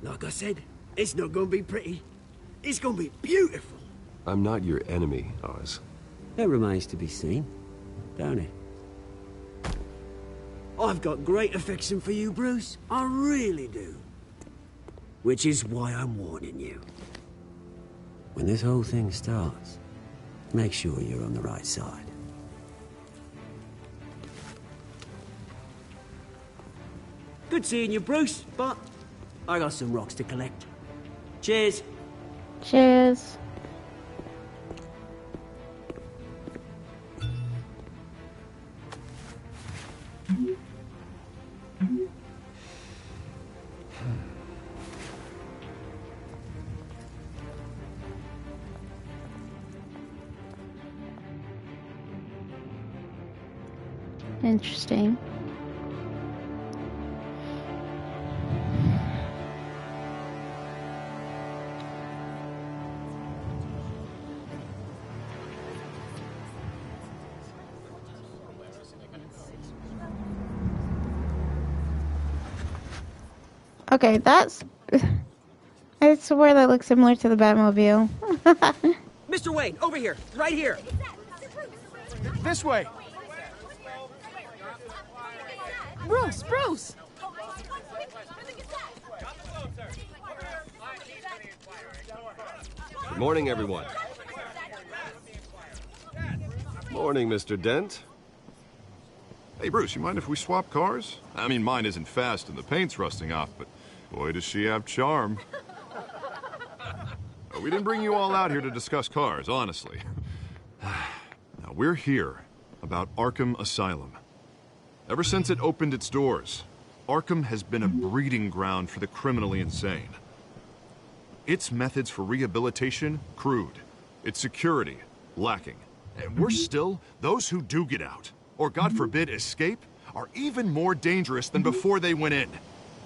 Like I said, it's not gonna be pretty. It's gonna be beautiful. I'm not your enemy, Oz. That remains to be seen, don't it? I've got great affection for you, Bruce. I really do. Which is why I'm warning you. When this whole thing starts, make sure you're on the right side. Good seeing you, Bruce, but I got some rocks to collect. Cheers. Cheers. Interesting. Okay, that's... I swear that looks similar to the Batmobile. Mr. Wayne, over here, right here. This way. Bruce, Bruce! Good morning, everyone. Morning, Mr. Dent. Hey, Bruce, you mind if we swap cars? I mean, mine isn't fast and the paint's rusting off, but boy, does she have charm. We didn't bring you all out here to discuss cars, honestly. Now, we're here about Arkham Asylum. Ever since it opened its doors, Arkham has been a breeding ground for the criminally insane. Its methods for rehabilitation, crude. Its security, lacking. And worse still, those who do get out, or God forbid escape, are even more dangerous than before they went in.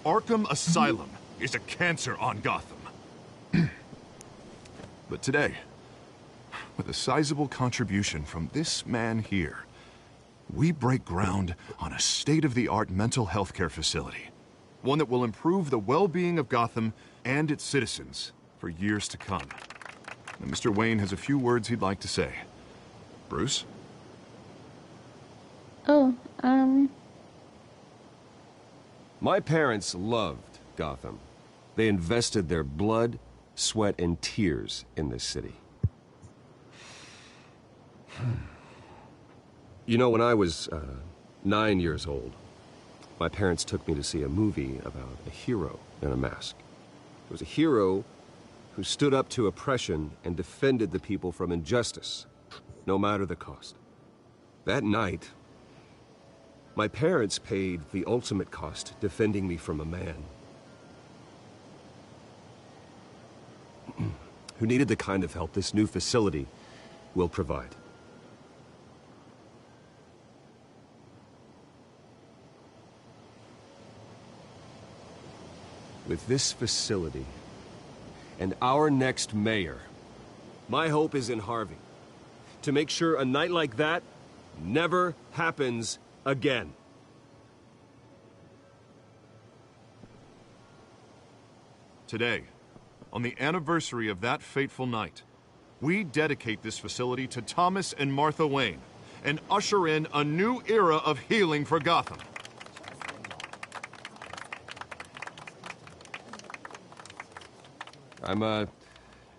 Arkham Asylum is a cancer on Gotham. But today, with a sizable contribution from this man here, we break ground on a state-of-the-art mental health care facility. One that will improve the well-being of Gotham and its citizens for years to come. And Mr. Wayne has a few words he'd like to say. Bruce? Oh, My parents loved Gotham. They invested their blood, sweat, and tears in this city. You know, when I was 9 years old, my parents took me to see a movie about a hero in a mask. It was a hero who stood up to oppression and defended the people from injustice, no matter the cost. That night, my parents paid the ultimate cost defending me from a man who needed the kind of help this new facility will provide. With this facility and our next mayor, my hope is in Harvey, to make sure a night like that never happens again. Today, on the anniversary of that fateful night, we dedicate this facility to Thomas and Martha Wayne and usher in a new era of healing for Gotham. I'm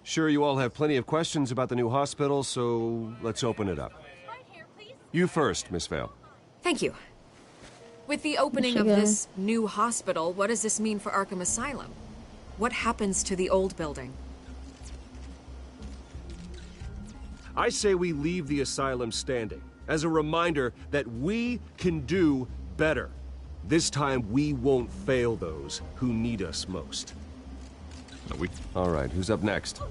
sure you all have plenty of questions about the new hospital, so let's open it up. You first, Miss Vale. Thank you. With the opening of this new hospital, what does this mean for Arkham Asylum? What happens to the old building? I say we leave the asylum standing as a reminder that we can do better. This time, we won't fail those who need us most. All right, who's up next?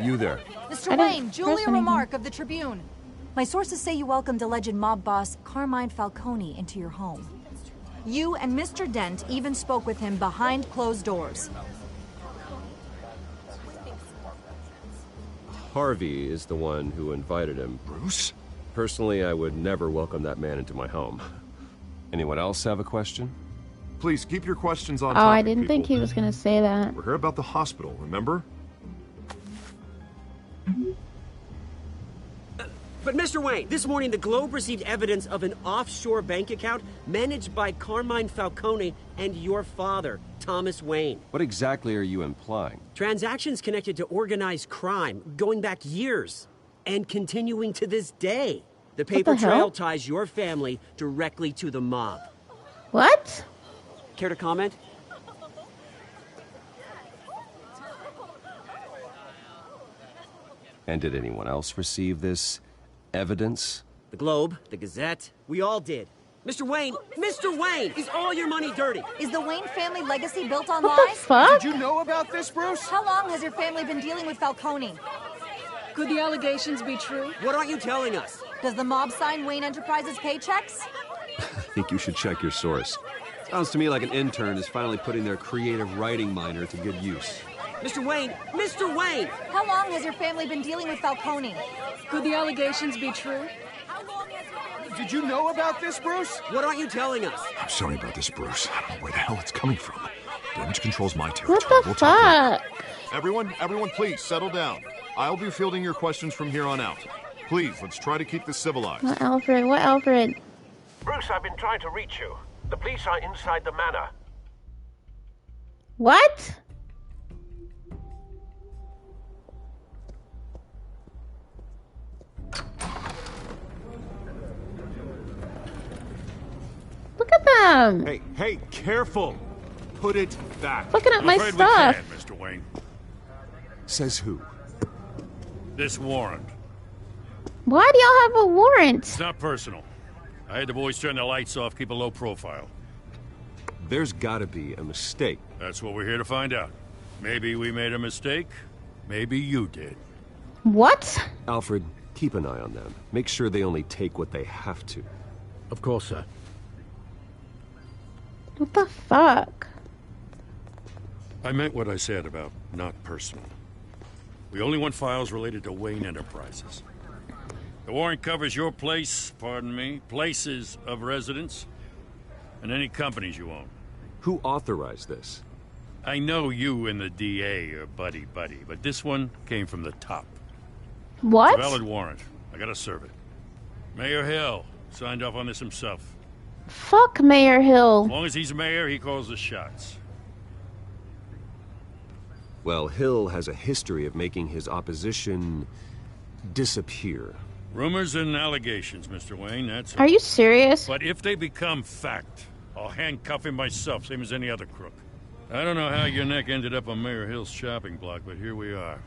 You there. Mr. Wayne, Julia Remark of the Tribune. My sources say you welcomed alleged mob boss Carmine Falcone into your home. You and Mr. Dent even spoke with him behind closed doors. Harvey is the one who invited him. Bruce? Personally, I would never welcome that man into my home. Anyone else have a question? Please, keep your questions on Oh, topic, I didn't people. think he was gonna say that. We're here about the hospital, remember? But Mr. Wayne, this morning the Globe received evidence of an offshore bank account managed by Carmine Falcone and your father, Thomas Wayne. What exactly are you implying? Transactions connected to organized crime going back years and continuing to this day. The paper trail ties your family directly to the mob. What? Care to comment? And did anyone else receive this evidence? The Globe, the Gazette, we all did. Mr. Wayne, is all your money dirty? Is the Wayne family legacy built on What lies? the fuck? Did you know about this, Bruce? How long has your family been dealing with Falcone? Could the allegations be true? What aren't you telling us? Does the mob sign Wayne Enterprises paychecks? I think you should check your source. Sounds to me like an intern is finally putting their creative writing minor to good use. Mr. Wayne! How long has your family been dealing with Falcone? Could the allegations be true? Did you know about this, Bruce? What aren't you telling us? I'm sorry about this, Bruce. I don't know where the hell it's coming from. Damage control's my territory. What the fuck? Everyone, please settle down. I'll be fielding your questions from here on out. Please, let's try to keep this civilized. What Alfred? Bruce, I've been trying to reach you. The police are inside the manor. What? Look at them. Hey, careful. Put it back. Looking at my I'm afraid stuff. we can't, Mr. Wayne. Says who? This warrant. Why do y'all have a warrant? It's not personal. I had the boys turn the lights off, keep a low profile. There's gotta be a mistake. That's what we're here to find out. Maybe we made a mistake. Maybe you did. What? Alfred, keep an eye on them. Make sure they only take what they have to. Of course, sir. What the fuck? I meant what I said about not personal. We only want files related to Wayne Enterprises. The warrant covers your place, places of residence, and any companies you own. Who authorized this? I know you and the DA are buddy-buddy, but this one came from the top. What? It's a valid warrant. I gotta serve it. Mayor Hill signed off on this himself. Fuck Mayor Hill. As long as he's mayor, he calls the shots. Well, Hill has a history of making his opposition disappear. Rumors and allegations, Mr. Wayne, that's Are you serious? But if they become fact, I'll handcuff him myself, same as any other crook. I don't know how your neck ended up on Mayor Hill's shopping block, but here we are.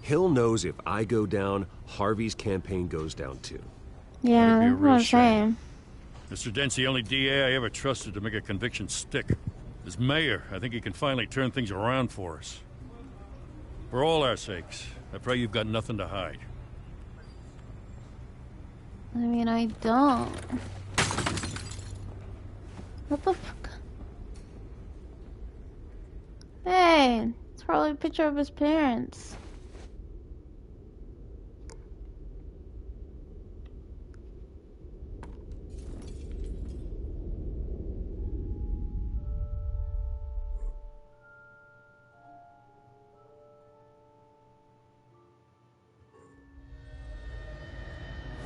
Hill knows if I go down, Harvey's campaign goes down too. Yeah, That'd be a that's what real I'm shame. saying. Mr. Dent's the only DA I ever trusted to make a conviction stick. As mayor, I think he can finally turn things around for us. For all our sakes, I pray you've got nothing to hide. I mean, I don't. What the fuck? Hey, it's probably a picture of his parents.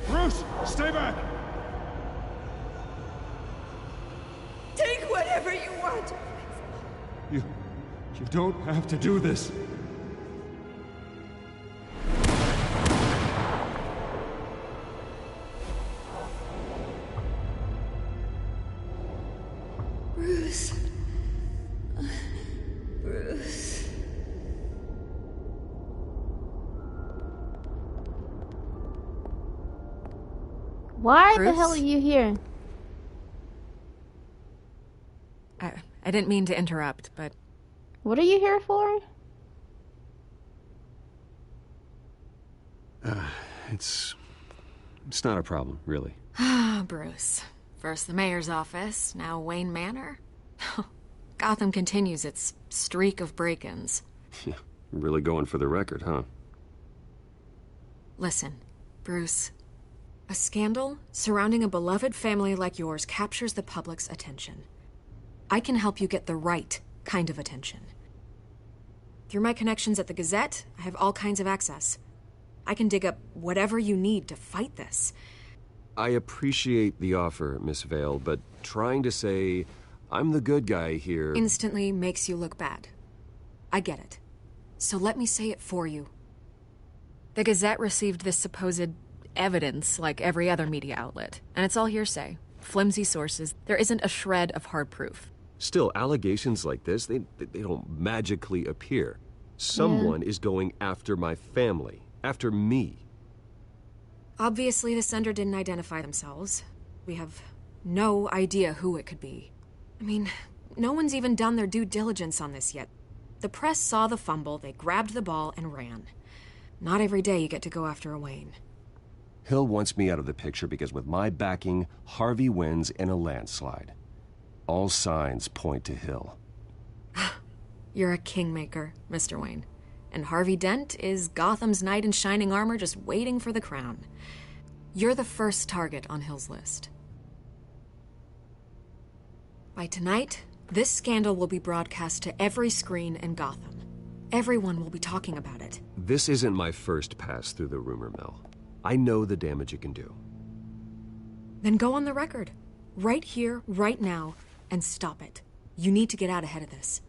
Bruce, stay back! Take whatever you want. You don't have to do this. Bruce. Bruce. Why Bruce? the hell are you here? I didn't mean to interrupt, but... What are you here for? It's not a problem, really. Ah, Bruce. First the mayor's office, now Wayne Manor. Gotham continues its streak of break-ins. Yeah, really going for the record, huh? Listen, Bruce. A scandal surrounding a beloved family like yours captures the public's attention. I can help you get the right kind of attention. Through my connections at the Gazette, I have all kinds of access. I can dig up whatever you need to fight this. I appreciate the offer, Miss Vale, but trying to say I'm the good guy here... Instantly makes you look bad. I get it. So let me say it for you. The Gazette received this supposed evidence like every other media outlet, and it's all hearsay. Flimsy sources. There isn't a shred of hard proof. Still, allegations like this, they don't magically appear. Someone is going after my family, after me. Obviously, the sender didn't identify themselves. We have no idea who it could be. I mean, no one's even done their due diligence on this yet. The press saw the fumble, they grabbed the ball and ran. Not every day you get to go after a Wayne. Hill wants me out of the picture because with my backing, Harvey wins in a landslide. All signs point to Hill. You're a kingmaker, Mr. Wayne. And Harvey Dent is Gotham's knight in shining armor just waiting for the crown. You're the first target on Hill's list. By tonight, this scandal will be broadcast to every screen in Gotham. Everyone will be talking about it. This isn't my first pass through the rumor mill. I know the damage it can do. Then go on the record. Right here, right now, and stop it. You need to get out ahead of this.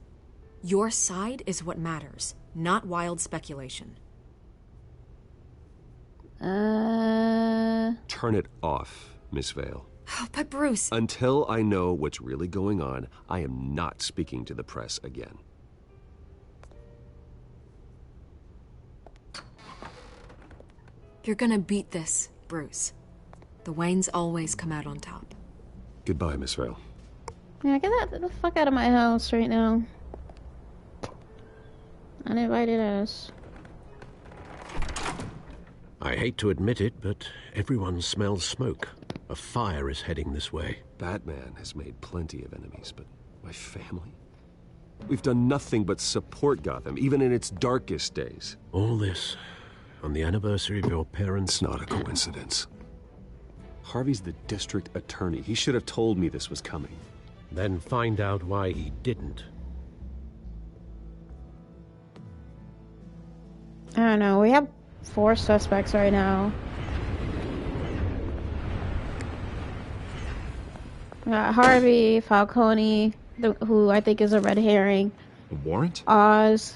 Your side is what matters, not wild speculation. Turn it off, Miss Vale. Oh, but Bruce... Until I know what's really going on, I am not speaking to the press again. You're gonna beat this, Bruce. The Waynes always come out on top. Goodbye, Miss Vale. Yeah, get the fuck out of my house right now. Uninvited ass. I hate to admit it, but everyone smells smoke. A fire is heading this way. Batman has made plenty of enemies, but my family? We've done nothing but support Gotham, even in its darkest days. All this on the anniversary of your parents'... It's not a coincidence. Harvey's the district attorney. He should have told me this was coming. Then find out why he didn't. I don't know. We have 4 suspects right now. We got Harvey, Falcone, who I think is a red herring. A warrant? Oz,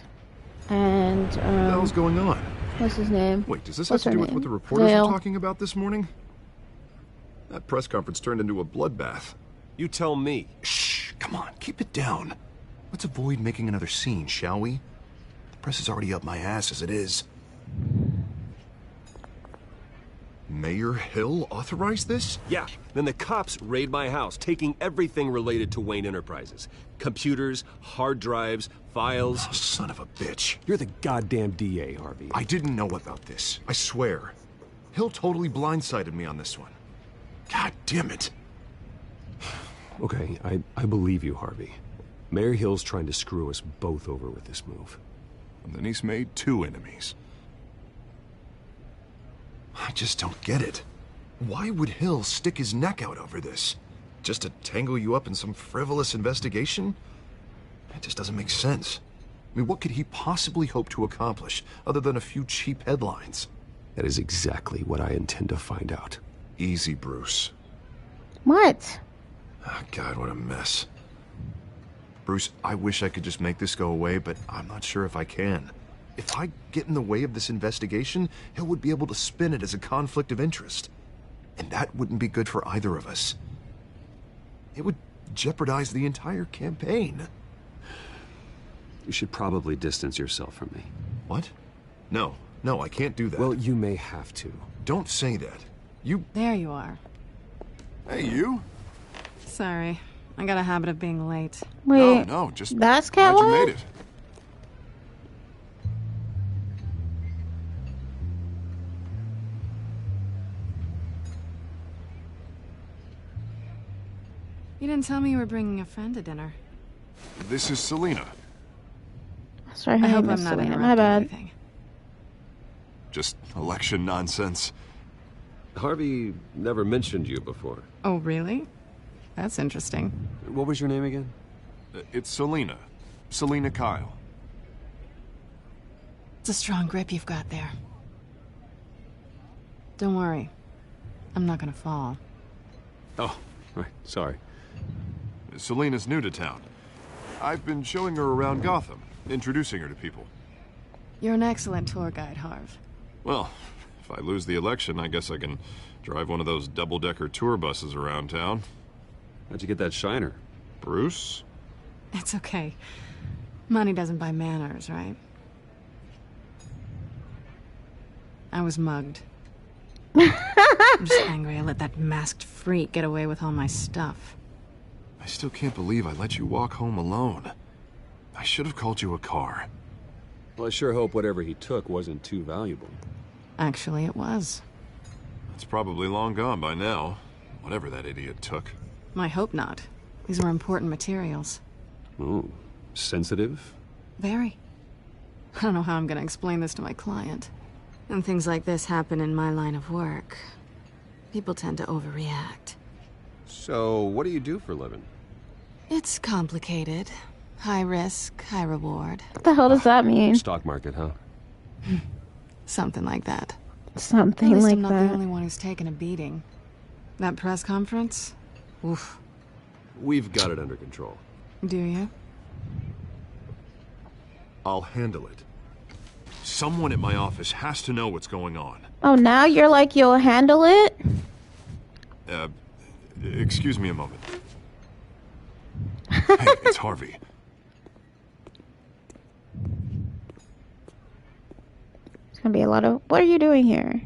and What the hell's going on? What's his name? Wait, does this What's have to do her with name? what the reporters Vale. were talking about this morning? That press conference turned into a bloodbath. You tell me. Shh, come on, keep it down. Let's avoid making another scene, shall we? The press is already up my ass as it is. Mayor Hill authorized this? Yeah, then the cops raid my house, taking everything related to Wayne Enterprises. Computers, hard drives, files. Oh, son of a bitch. You're the goddamn DA, Harvey. I didn't know about this. I swear. Hill totally blindsided me on this one. God damn it. Okay, I believe you, Harvey. Mayor Hill's trying to screw us both over with this move. And then he's made 2 enemies. I just don't get it. Why would Hill stick his neck out over this? Just to tangle you up in some frivolous investigation? It just doesn't make sense. I mean, what could he possibly hope to accomplish other than a few cheap headlines? That is exactly what I intend to find out. Easy, Bruce. What? Oh, God, what a mess. Bruce, I wish I could just make this go away, but I'm not sure if I can. If I get in the way of this investigation, Hill would be able to spin it as a conflict of interest. And that wouldn't be good for either of us. It would jeopardize the entire campaign. You should probably distance yourself from me. What? No, I can't do that. Well, you may have to. Don't say that. There you are. Hey, you. Sorry. I got a habit of being late. Wait. No, just that's glad you Catwoman? made it. You didn't tell me you were bringing a friend to dinner. This is Selena. Sorry, I hope Miss I'm not Selena. interrupting My bad. anything. Just election nonsense. Harvey never mentioned you before. Oh, really? That's interesting. What was your name again? It's Selena. Selena Kyle. It's a strong grip you've got there. Don't worry. I'm not gonna fall. Oh, right. Sorry. Selena's new to town. I've been showing her around Gotham, introducing her to people. You're an excellent tour guide, Harv. Well, if I lose the election, I guess I can drive one of those double-decker tour buses around town. How'd you get that shiner? Bruce? It's okay. Money doesn't buy manners, right? I was mugged. I'm just angry I let that masked freak get away with all my stuff. I still can't believe I let you walk home alone. I should have called you a car. Well, I sure hope whatever he took wasn't too valuable. Actually, it was. It's probably long gone by now, whatever that idiot took. I hope not. These were important materials. Ooh, sensitive? Very. I don't know how I'm gonna explain this to my client. When things like this happen in my line of work, people tend to overreact. So, what do you do for a living? It's complicated. High risk, high reward. What the hell does that mean? Stock market, huh? Something like that. Something At least like I'm not that. the only one who's taken a beating. That press conference? Oof. We've got it under control. Do you? I'll handle it. Someone at my office has to know what's going on. Oh, now you're like, you'll handle it? Excuse me a moment. Hey, it's Harvey. It's gonna be a lot of, what are you doing here?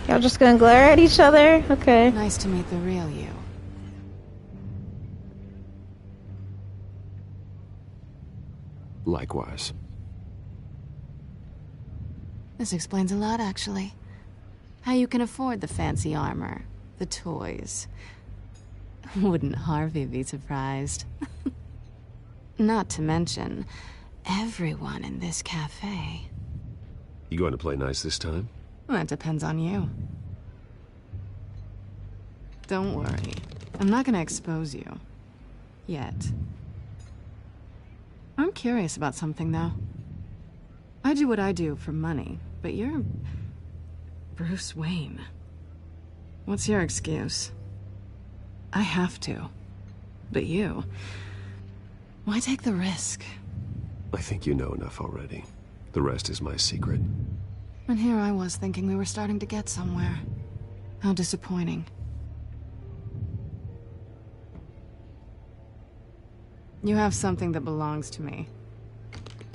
Y'all just gonna glare at each other? Okay. Nice to meet the real you. Likewise. This explains a lot, actually. How you can afford the fancy armor, the toys. Wouldn't Harvey be surprised? Not to mention, everyone in this cafe. You going to play nice this time? Well, that depends on you. Don't worry. I'm not gonna expose you. Yet. I'm curious about something, though. I do what I do for money, but you're... Bruce Wayne. What's your excuse? I have to. But you... Why take the risk? I think you know enough already. The rest is my secret. And here I was thinking we were starting to get somewhere. How disappointing. You have something that belongs to me.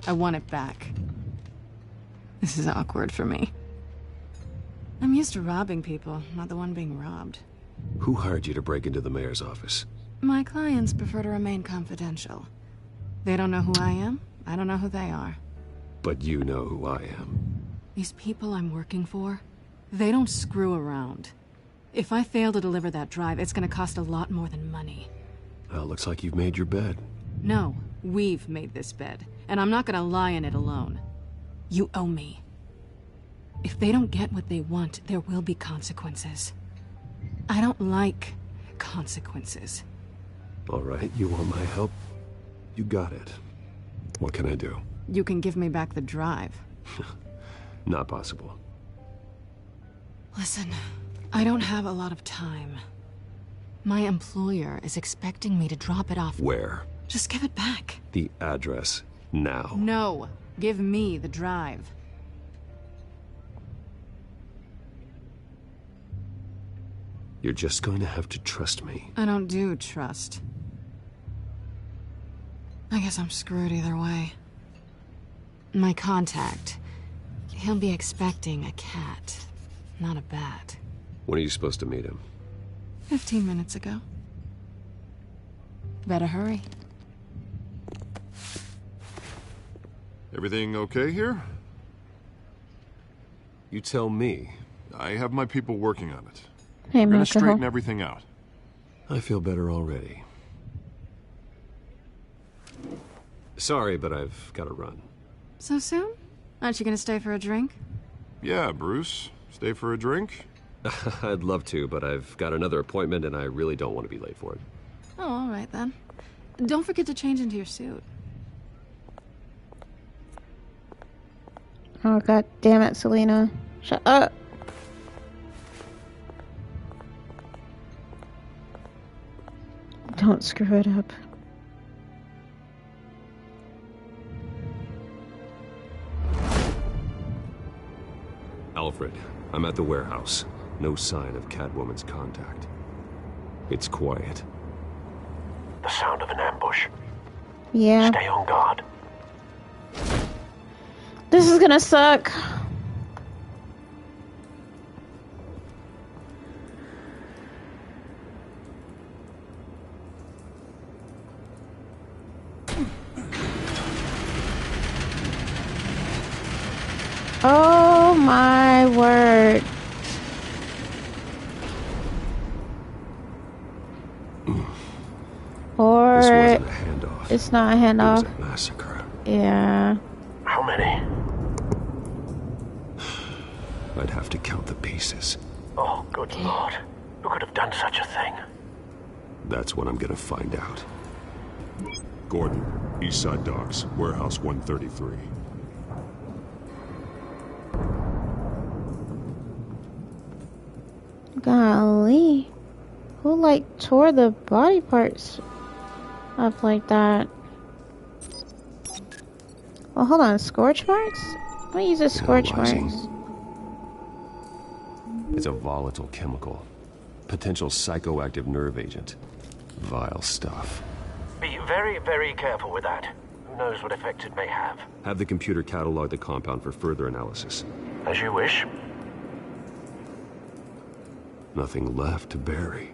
I want it back. This is awkward for me. I'm used to robbing people, not the one being robbed. Who hired you to break into the mayor's office? My clients prefer to remain confidential. They don't know who I am. I don't know who they are. But you know who I am. These people I'm working for, they don't screw around. If I fail to deliver that drive, it's gonna cost a lot more than money. Well, looks like you've made your bed. No, we've made this bed, and I'm not gonna lie in it alone. You owe me. If they don't get what they want, there will be consequences. I don't like consequences. All right, you want my help? You got it. What can I do? You can give me back the drive. Not possible. Listen, I don't have a lot of time. My employer is expecting me to drop it off. Where? Just give it back. The address, now. No, give me the drive. You're just going to have to trust me. I don't do trust. I guess I'm screwed either way. My contact. He'll be expecting a cat, not a bat. When are you supposed to meet him? 15 minutes ago. Better hurry. Everything okay here? You tell me. I have my people working on it. Hey, We're gonna Michael. straighten everything out. I feel better already. Sorry, but I've got to run. So soon? Aren't you gonna stay for a drink? Yeah, Bruce. Stay for a drink? I'd love to, but I've got another appointment and I really don't want to be late for it. Oh, all right then. Don't forget to change into your suit. Oh, god damn it, Selena. Shut up. Don't screw it up. Alfred, I'm at the warehouse. No sign of Catwoman's contact. It's quiet. The sound of an ambush. Yeah. Stay on guard. This is gonna suck. Oh my word. Or This wasn't a handoff. it's not a handoff. It was a massacre. Yeah. How many? I'd have to count the pieces. Oh, good lord. Who could have done such a thing? That's what I'm gonna find out. Gordon, Eastside Docks, Warehouse 133. Golly. Who, like, tore the body parts up like that? Well, hold on. Scorch marks? I'm gonna use the scorch Analyzing. marks. It's a volatile chemical. Potential psychoactive nerve agent. Vile stuff. Be very, very careful with that. Who knows what effects it may have. Have the computer catalog the compound for further analysis. As you wish. Nothing left to bury.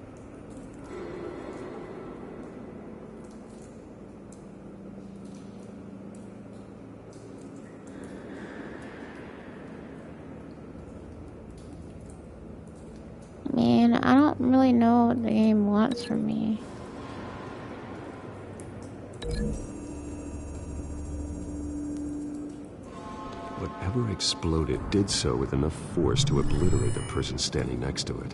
Man, I don't really know what the game wants from me. Whatever exploded did so with enough force to obliterate the person standing next to it.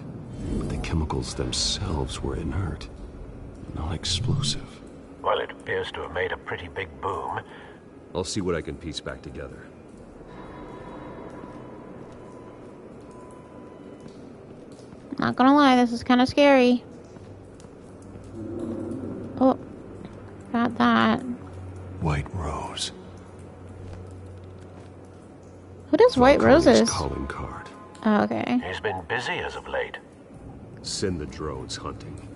But the chemicals themselves were inert, not explosive. Well, it appears to have made a pretty big boom. I'll see what I can piece back together. Not gonna lie, this is kind of scary. Oh, got that. White Rose. Who does White Roses? Calling card. Oh, okay. He's been busy as of late. Send the drones hunting.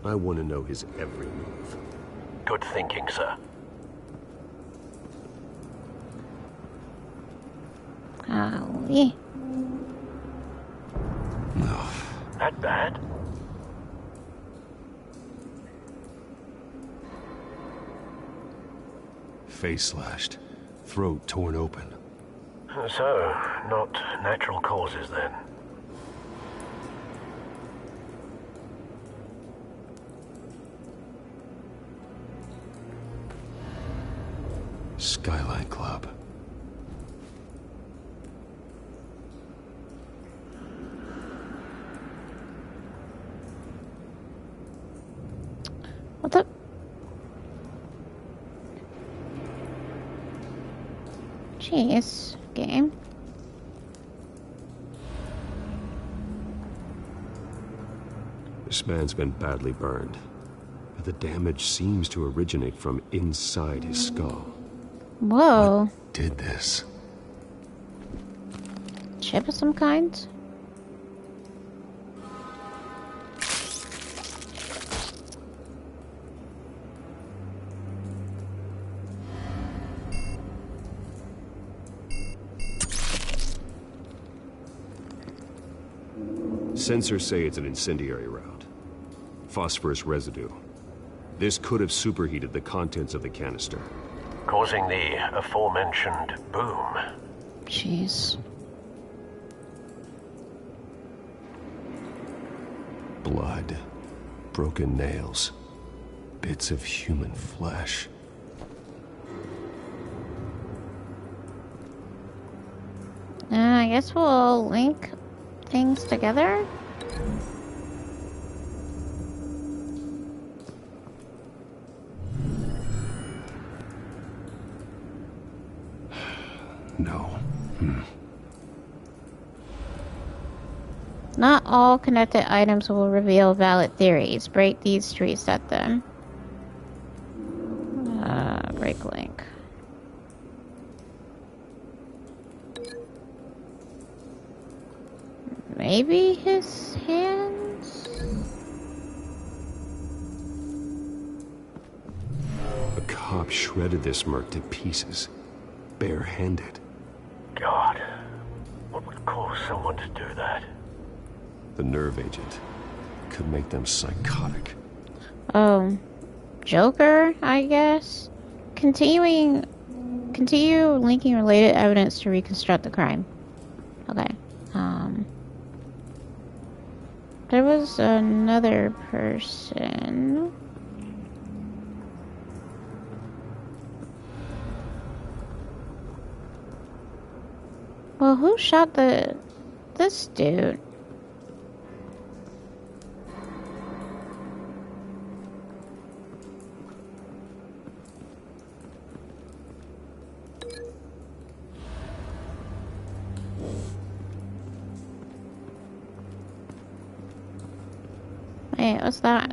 I want to know his every move. Good thinking, sir. Golly. No. That bad? Face slashed. Throat torn open. So, not natural causes then. Skyline Club. What the? Jeez, game. This man's been badly burned, but the damage seems to originate from inside his skull. Whoa. What did this? Chip of some kind? Sensors say it's an incendiary route. Phosphorus residue. This could have superheated the contents of the canister, causing the aforementioned boom. Jeez. Blood, broken nails, bits of human flesh. I guess we'll link things together. No. Not all connected items will reveal valid theories. Break these to reset them. Break link. Maybe his hands? A cop shredded this merc to pieces, barehanded. God, what would cause someone to do that? The nerve agent could make them psychotic. Joker, I guess. Continue linking related evidence to reconstruct the crime. Okay. There was another person. Well, who shot this dude? Hey, what's that?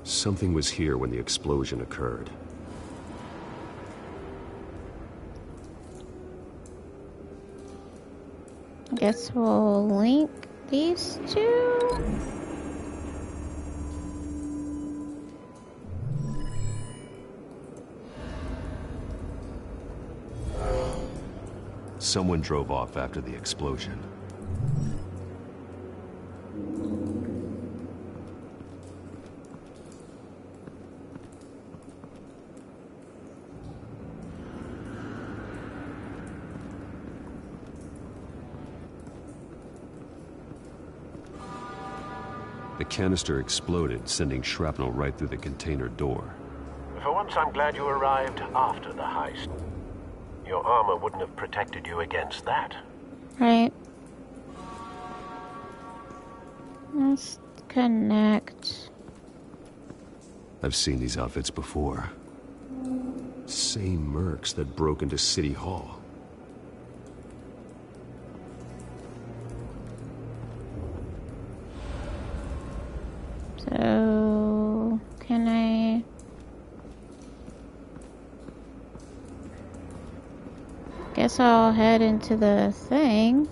Something was here when the explosion occurred. I guess we'll link these two. Someone drove off after the explosion. The canister exploded, sending shrapnel right through the container door. For once, I'm glad you arrived after the heist. Your armor wouldn't have protected you against that. Right. Let's connect. I've seen these outfits before. Same mercs that broke into City Hall. So, can I... Guess I'll head into the thing.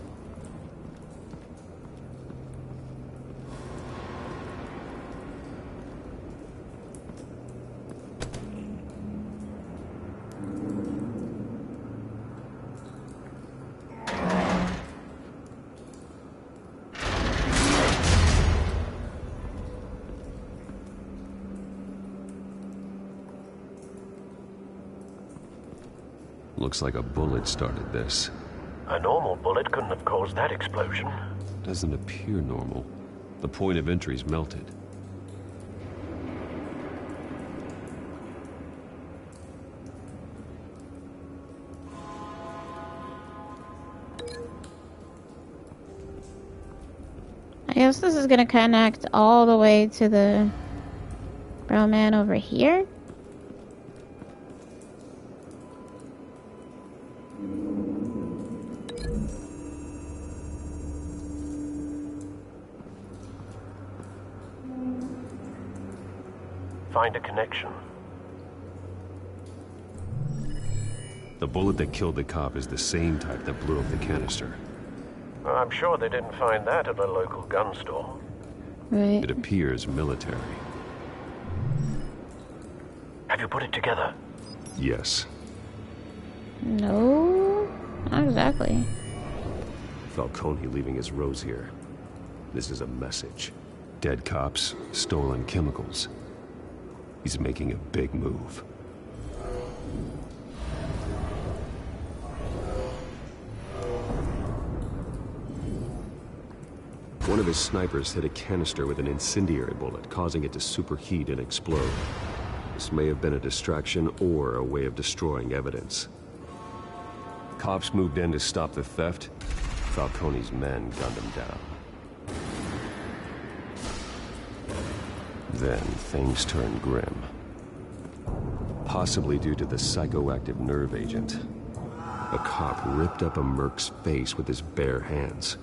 Looks like a bullet started this. A normal bullet couldn't have caused that explosion. Doesn't appear normal. The point of entry's melted. I guess this is gonna connect all the way to the brown man over here. Find a connection. The bullet that killed the cop is the same type that blew up the canister. I'm sure they didn't find that at a local gun store. Right. It appears military. Have you put it together? Yes. No. Exactly. Falcone leaving his rose here. This is a message. Dead cops, stolen chemicals. He's making a big move. One of his snipers hit a canister with an incendiary bullet, causing it to superheat and explode. This may have been a distraction or a way of destroying evidence. Cops moved in to stop the theft. Falcone's men gunned him down. Then things turned grim. Possibly due to the psychoactive nerve agent. A cop ripped up a merc's face with his bare hands.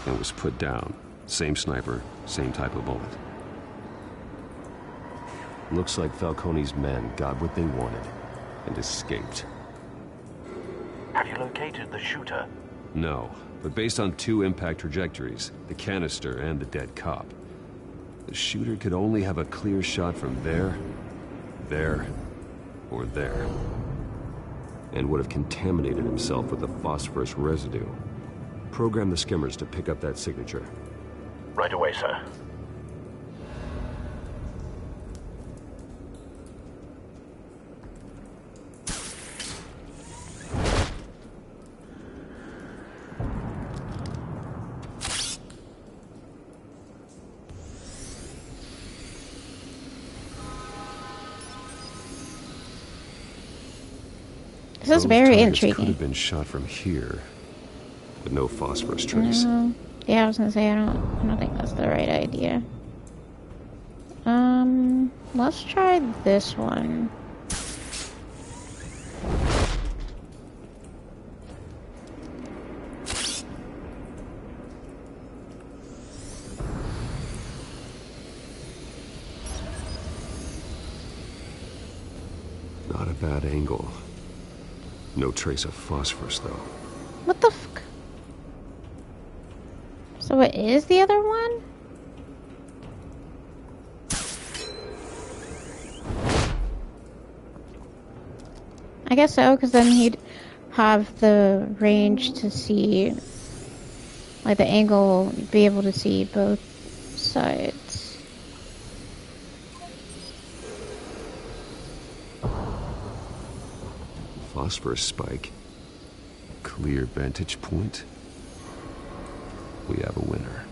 And was put down. Same sniper, same type of bullet. Looks like Falcone's men got what they wanted and escaped. Have you located the shooter? No, but based on 2 impact trajectories, the canister and the dead cop, the shooter could only have a clear shot from there, or there. And would have contaminated himself with the phosphorus residue. Program the skimmers to pick up that signature. Right away, sir. This is very intriguing. Could intriguing. have been shot from here, but no phosphorus trace. No. Yeah, I was gonna say I don't think that's the right idea. Let's try this one. Not a bad angle. No trace of phosphorus, though. What the fuck? So it is the other one? I guess so, because then he'd have the range to see, like the angle, be able to see both sides. Phosphorus spike. Clear vantage point. We have a winner.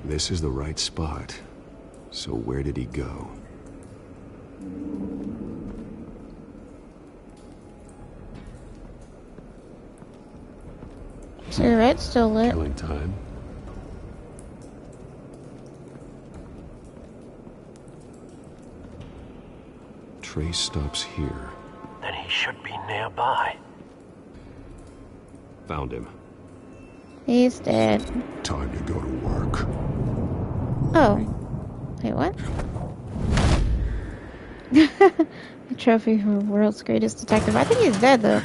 This is the right spot. So where did he go? Cigarette's still lit. Killing time. Trace stops here. Then he should be nearby. Found him. He's dead. Time to go to work. Oh. Wait, what? A trophy for world's greatest detective. I think he's dead, though.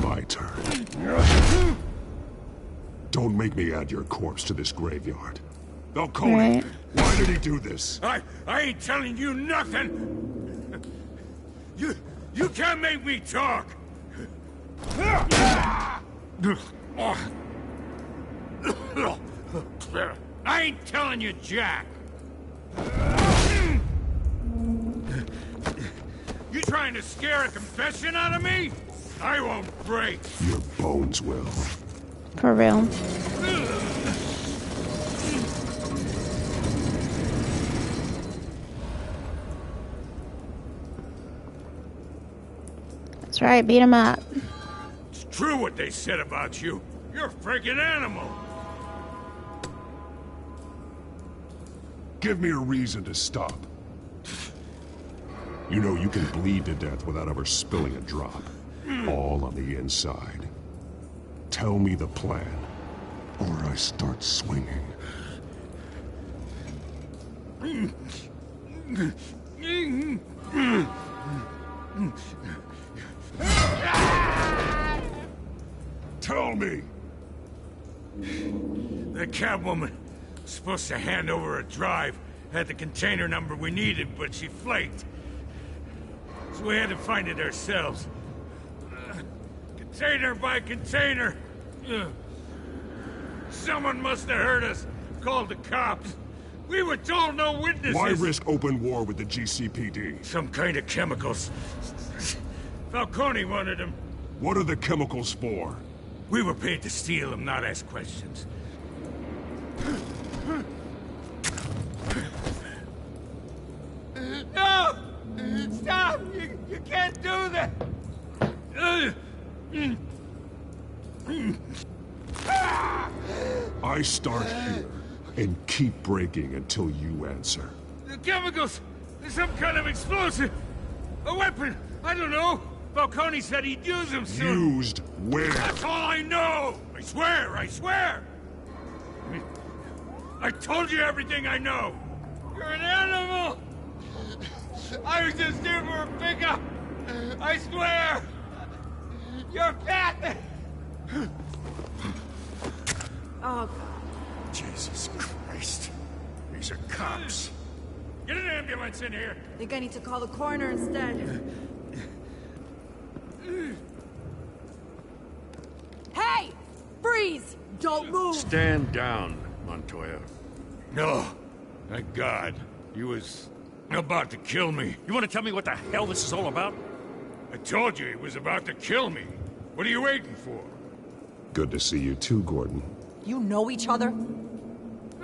My turn. Don't make me add your corpse to this graveyard. Falcone, Right. why did he do this? I ain't telling you nothing. You can't make me talk. I ain't telling you, Jack. You trying to scare a confession out of me? I won't break. Your bones will. For real. That's right, beat him up. It's true what they said about you. You're a freaking animal. Give me a reason to stop. You know you can bleed to death without ever spilling a drop. All on the inside. Tell me the plan, or I start swinging. Tell me! The cabwoman was supposed to hand over a drive, had the container number we needed, but she flaked. So we had to find it ourselves. Container by container. Someone must have heard us, called the cops. We were told no witnesses. Why risk open war with the GCPD? Some kind of chemicals. Falcone wanted them. What are the chemicals for? We were paid to steal them, not ask questions. No! Stop! You can't do that! I start here and keep breaking until you answer. The chemicals! Some kind of explosive! A weapon! I don't know! Falcone said he'd use them soon! Used where? That's all I know! I swear! I swear! I told you everything I know! You're an animal! I was just here for a pickup! I swear! You're fat! Oh, Jesus Christ. These are cops. Get an ambulance in here! I think I need to call the coroner instead. Hey! Freeze! Don't move! Stand down, Montoya. No. Thank God. He was about to kill me. You want to tell me what the hell this is all about? I told you he was about to kill me. What are you waiting for? Good to see you too, Gordon. You know each other?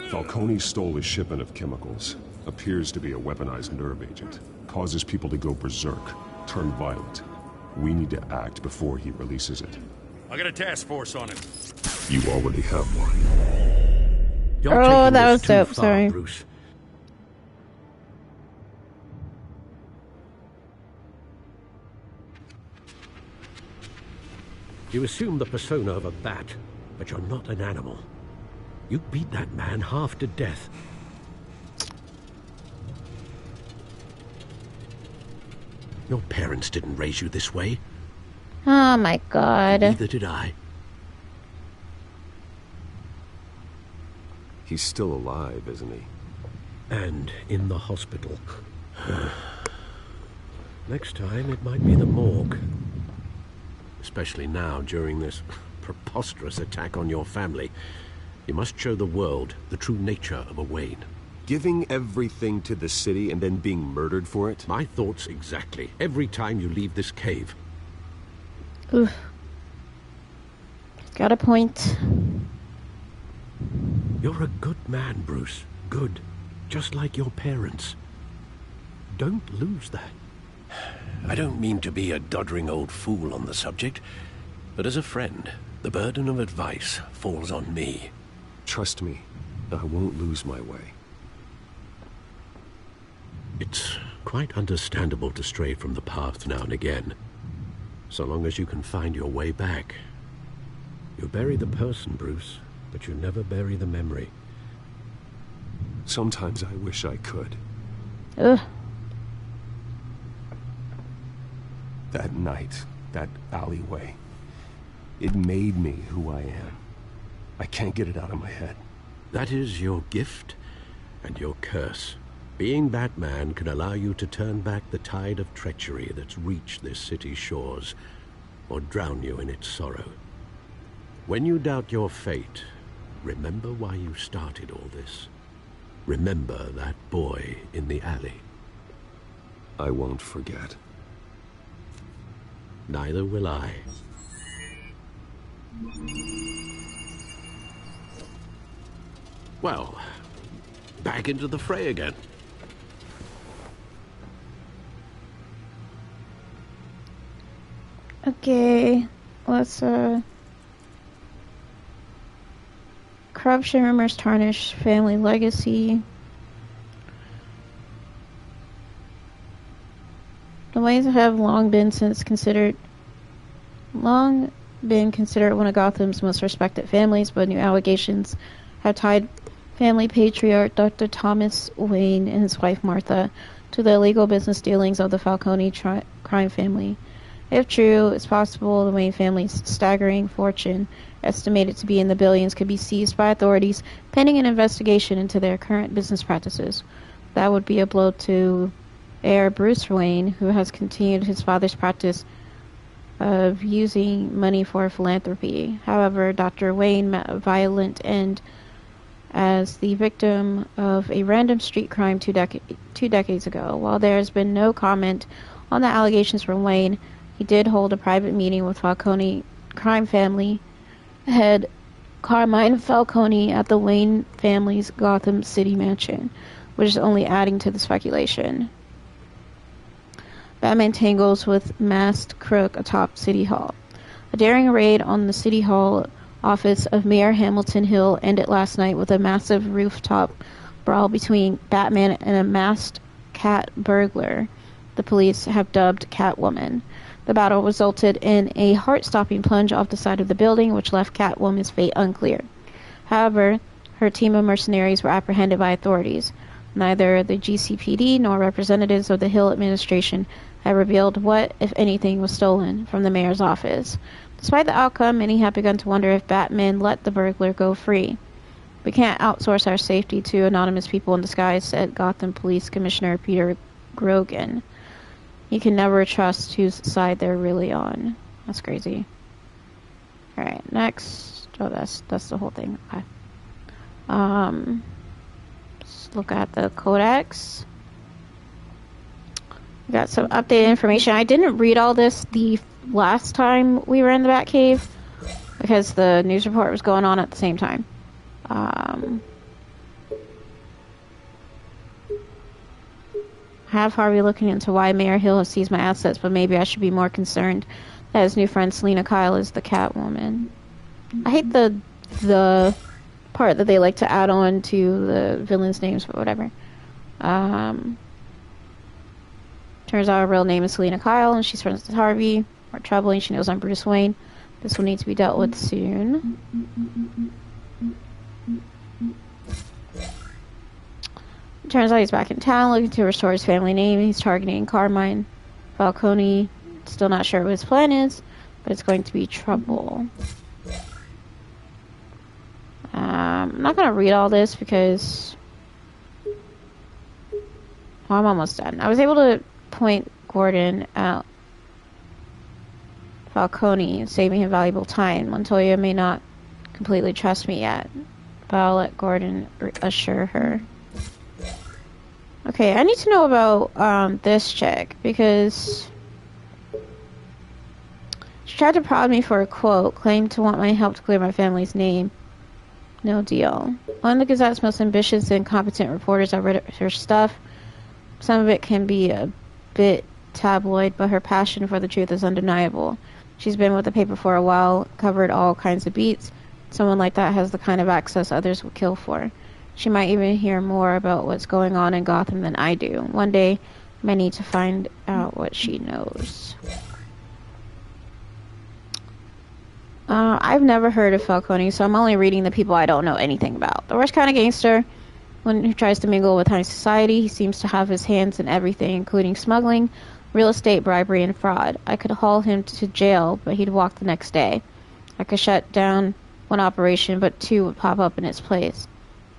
Falcone stole a shipment of chemicals. Appears to be a weaponized nerve agent. Causes people to go berserk, turn violent. We need to act before he releases it. I got a task force on it. You already have one. You're Oh, taking that this was too dope. far, Sorry. Bruce. You assume the persona of a bat, but you're not an animal. You beat that man half to death. Your parents didn't raise you this way. Oh my god. Neither did I. He's still alive, isn't he? And in the hospital. Next time, it might be the morgue. Especially now, during this preposterous attack on your family. You must show the world the true nature of a Wayne. Giving everything to the city and then being murdered for it? My thoughts exactly. Every time you leave this cave. Oof. Got a point. You're a good man, Bruce. Good. Just like your parents. Don't lose that. I don't mean to be a doddering old fool on the subject, but as a friend, the burden of advice falls on me. Trust me, I won't lose my way. It's quite understandable to stray from the path now and again, so long as you can find your way back. You bury the person, Bruce, but you never bury the memory. Sometimes I wish I could. Ugh. That night, that alleyway, it made me who I am. I can't get it out of my head. That is your gift and your curse. Being Batman can allow you to turn back the tide of treachery that's reached this city's shores, or drown you in its sorrow. When you doubt your fate, remember why you started all this. Remember that boy in the alley. I won't forget. Neither will I. Well, back into the fray again. Okay, let's corruption rumors tarnish family legacy. The Waynes have long been considered one of Gotham's most respected families, but new allegations have tied family patriarch Dr. Thomas Wayne and his wife Martha to the illegal business dealings of the Falcone crime family. If true, it's possible the Wayne family's staggering fortune, estimated to be in the billions, could be seized by authorities pending an investigation into their current business practices. That would be a blow to heir Bruce Wayne, who has continued his father's practice of using money for philanthropy. However, Dr. Wayne met a violent end as the victim of a random street crime 2 decades ago. While there has been no comment on the allegations from Wayne, he did hold a private meeting with Falcone crime family head Carmine Falcone at the Wayne family's Gotham City mansion, which is only adding to the speculation. Batman tangles with masked crook atop City Hall. A daring raid on the City Hall office of Mayor Hamilton Hill ended last night with a massive rooftop brawl between Batman and a masked cat burglar the police have dubbed Catwoman. The battle resulted in a heart-stopping plunge off the side of the building, which left Catwoman's fate unclear. However, her team of mercenaries were apprehended by authorities. Neither the GCPD nor representatives of the Hill administration have revealed what, if anything, was stolen from the mayor's office. Despite the outcome, many have begun to wonder if Batman let the burglar go free. "We can't outsource our safety to anonymous people in disguise," said Gotham Police Commissioner Peter Grogan. "You can never trust whose side they're really on." That's crazy. Alright, next. Oh, that's the whole thing. Okay. Let's look at the codex. We got some updated information. I didn't read all this the last time we were in the Batcave because the news report was going on at the same time. Have Harvey looking into why Mayor Hill has seized my assets, but maybe I should be more concerned that his new friend Selina Kyle is the Catwoman. I hate the part that they like to add on to the villains' names, but whatever. Turns out her real name is Selina Kyle, and she's friends with Harvey. More troubling, she knows I'm Bruce Wayne. This will need to be dealt with soon. Turns out he's back in town looking to restore his family name. He's targeting Carmine Falcone. Still not sure what his plan is, but it's going to be trouble. I'm not going to read all this because I'm almost done. I was able to point Gordon out Falcone, saving him valuable time. Montoya may not completely trust me yet, but I'll let Gordon assure her. Okay, I need to know about this chick because she tried to prod me for a quote, claimed to want my help to clear my family's name. No deal. One of the Gazette's most ambitious and competent reporters, I read her stuff. Some of it can be a bit tabloid, but her passion for the truth is undeniable. She's been with the paper for a while, covered all kinds of beats. Someone like that has the kind of access others would kill for. She might even hear more about what's going on in Gotham than I do. One day, I might need to find out what she knows. I've never heard of Falcone, so I'm only reading the people I don't know anything about. The worst kind of gangster, one who tries to mingle with high society. He seems to have his hands in everything, including smuggling, real estate, bribery, and fraud. I could haul him to jail, but he'd walk the next day. I could shut down one operation, but two would pop up in its place.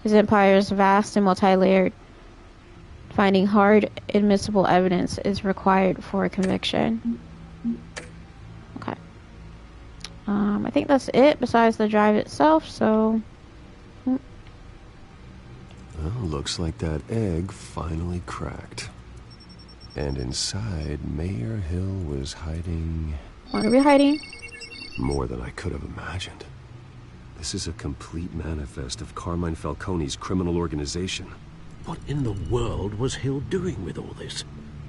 His empire is vast and multi-layered. Finding hard, admissible evidence is required for a conviction. Okay. I think that's it besides the drive itself, so... Well, looks like that egg finally cracked. And inside, Mayor Hill was hiding... What are we hiding? More than I could have imagined. This is a complete manifest of Carmine Falcone's criminal organization. What in the world was Hill doing with all this?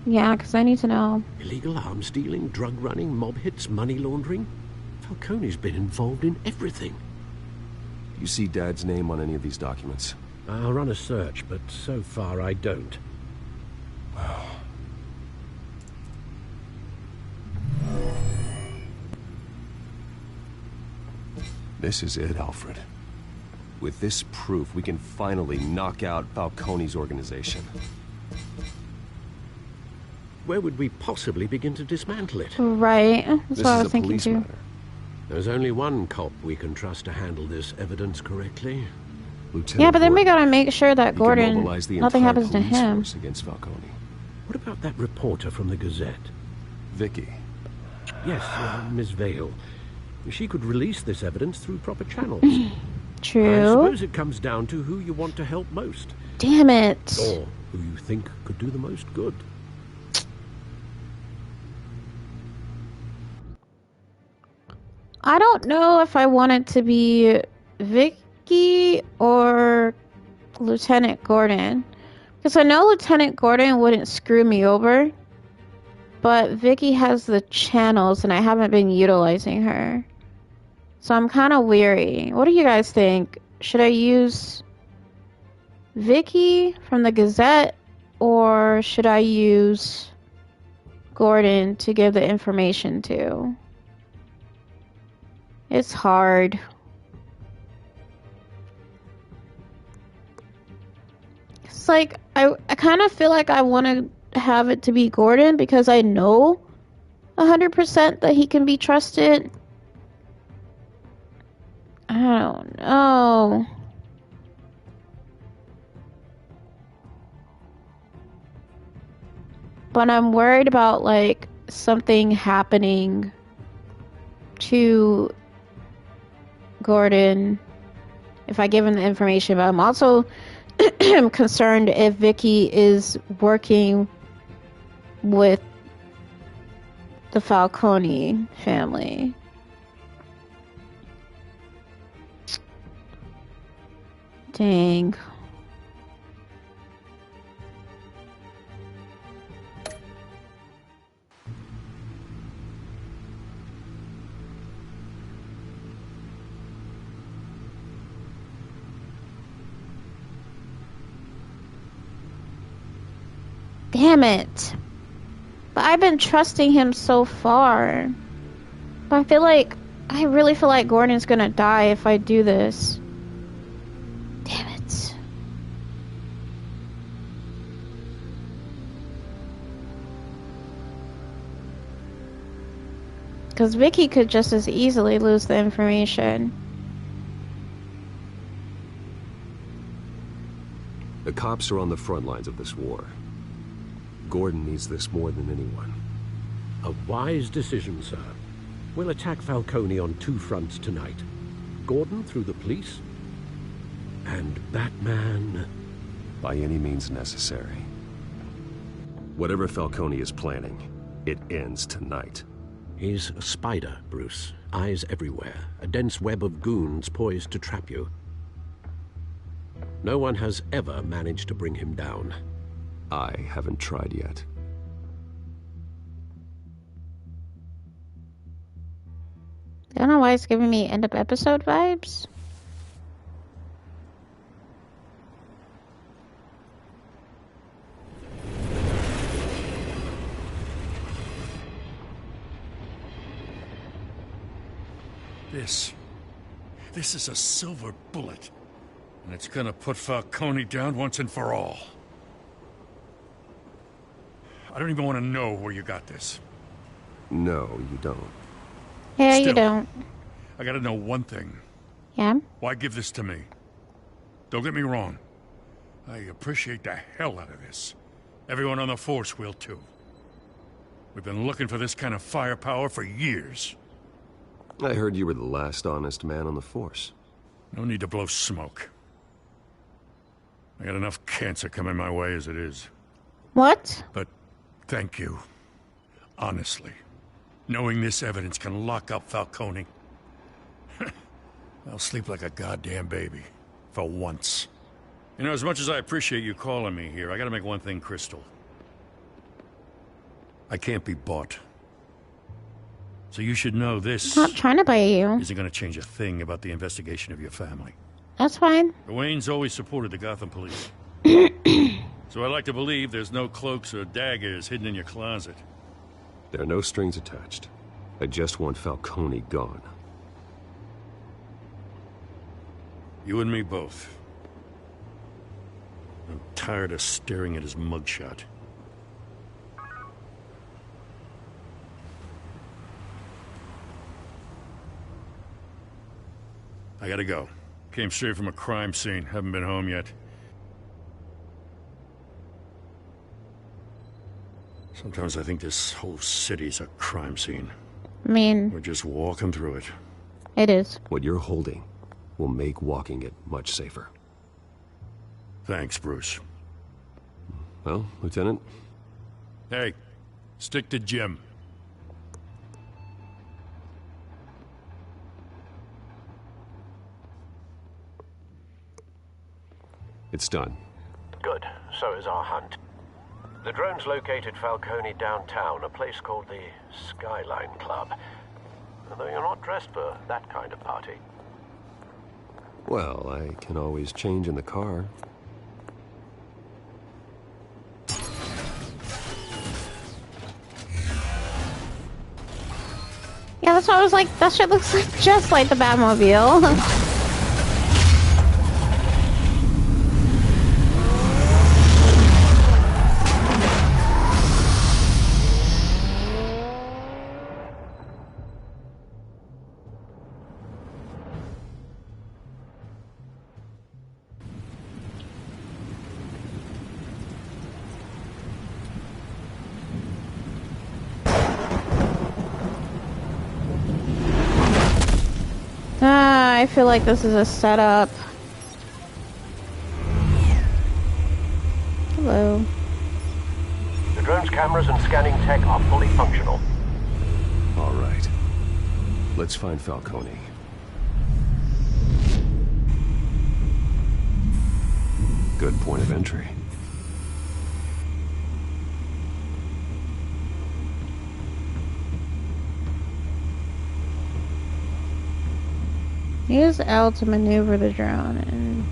Yeah, because I need to know. Illegal arms dealing, drug running, mob hits, money laundering? Falcone's been involved in everything. Do you see Dad's name on any of these documents? I'll run a search, but so far I don't. This is it, Alfred. With this proof, we can finally knock out Falcone's organization. where would we possibly begin to dismantle it? Right. That's what I was thinking too. Matter. There's only one cop we can trust to handle this evidence correctly. Lieutenant Yeah, but then we Gordon. gotta make sure that He can Gordon, mobilize the nothing entire happens to police him. force against Falcone. What about that reporter from the Gazette? Vicky. Yes, Miss Vale. She could release this evidence through proper channels. True. I suppose it comes down to who you want to help most. Damn it. Or who you think could do the most good. I don't know if I want it to be Vicky or Lieutenant Gordon. Because I know Lieutenant Gordon wouldn't screw me over. But Vicky has the channels and I haven't been utilizing her. So I'm kind of weary. What do you guys think? Should I use Vicky from the Gazette? Or should I use Gordon to give the information to? It's hard. It's like, I kind of feel like I want to have it to be Gordon because I know 100% that he can be trusted. I don't know. But I'm worried about, like, something happening to Gordon if I give him the information, but I'm also concerned if Vicky is working with the Falcone family. Dang. Damn it. But I've been trusting him so far. But I really feel like Gordon's gonna die if I do this. Damn it. Because Vicky could just as easily lose the information. The cops are on the front lines of this war. Gordon needs this more than anyone. A wise decision, sir. We'll attack Falcone on two fronts tonight. Gordon through the police, and Batman... by any means necessary. Whatever Falcone is planning, it ends tonight. He's a spider, Bruce. Eyes everywhere. A dense web of goons poised to trap you. No one has ever managed to bring him down. I haven't tried yet. I don't know why it's giving me end of episode vibes. This is a silver bullet. And it's gonna put Falcone down once and for all. I don't even want to know where you got this. No, you don't. Yeah, Still, you don't. I gotta know one thing. Yeah? Why give this to me? Don't get me wrong. I appreciate the hell out of this. Everyone on the force will too. We've been looking for this kind of firepower for years. I heard you were the last honest man on the force. No need to blow smoke. I got enough cancer coming my way as it is. What? But thank you. Honestly. Knowing this evidence can lock up Falcone. I'll sleep like a goddamn baby. For once. You know, as much as I appreciate you calling me here, I gotta make one thing crystal. I can't be bought. So you should know this... I'm not trying to buy you. ...isn't gonna change a thing about the investigation of your family. That's fine. The Waynes always supported the Gotham police. So I like to believe there's no cloaks or daggers hidden in your closet. There are no strings attached. I just want Falcone gone. You and me both. I'm tired of staring at his mugshot. I gotta go. Came straight from a crime scene. Haven't been home yet. Sometimes I think this whole city's a crime scene. I mean... We're just walking through it. It is. What you're holding will make walking it much safer. Thanks, Bruce. Well, Lieutenant? Hey, stick to Jim. It's done. Good. So is our hunt. The drone's located Falcone downtown, a place called the Skyline Club. Although you're not dressed for that kind of party. Well, I can always change in the car. Yeah, that's why I was like, that shit looks like just like the Batmobile. I feel like this is a setup. Hello. The drone's cameras and scanning tech are fully functional. All right. Let's find Falcone. Good point of entry. Use L to maneuver the drone and...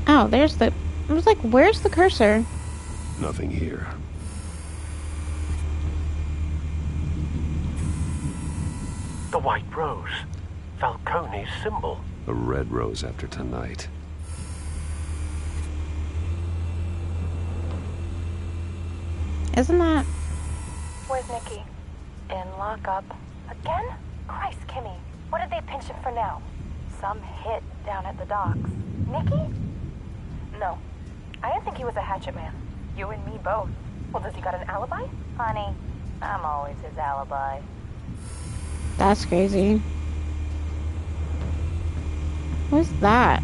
Oh, there's the... I was like, where's the cursor? Nothing here. The white rose. Falcone's symbol. A red rose after tonight. Isn't that... Where's Nicky? In lockup. Again? Christ, Kimmy. What did they pinch him for now? Some hit down at the docks. Nicky? No. I didn't think he was a hatchet man. You and me both. Well, does he got an alibi? Honey, I'm always his alibi. That's crazy. What's that?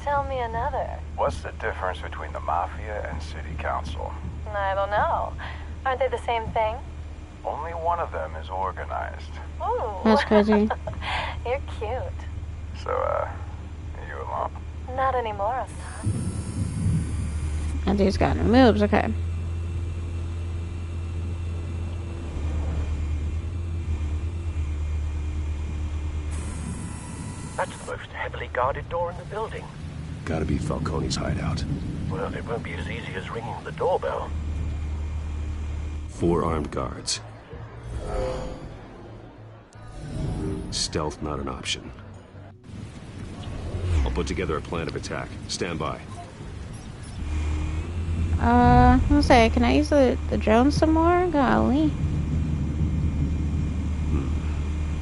Tell me another. What's the difference between the Mafia and City Council? I don't know. Aren't they the same thing? Only one of them is organized. Ooh. That's crazy. You're cute. So, are you alone? Not anymore, son. And he's got no moves, okay. That's the most heavily guarded door in the building. Gotta be Falcone's hideout. Well, it won't be as easy as ringing the doorbell. 4 armed guards. Stealth not an option. I'll put together a plan of attack. Stand by. I'm gonna say, can I use the drone some more? Golly.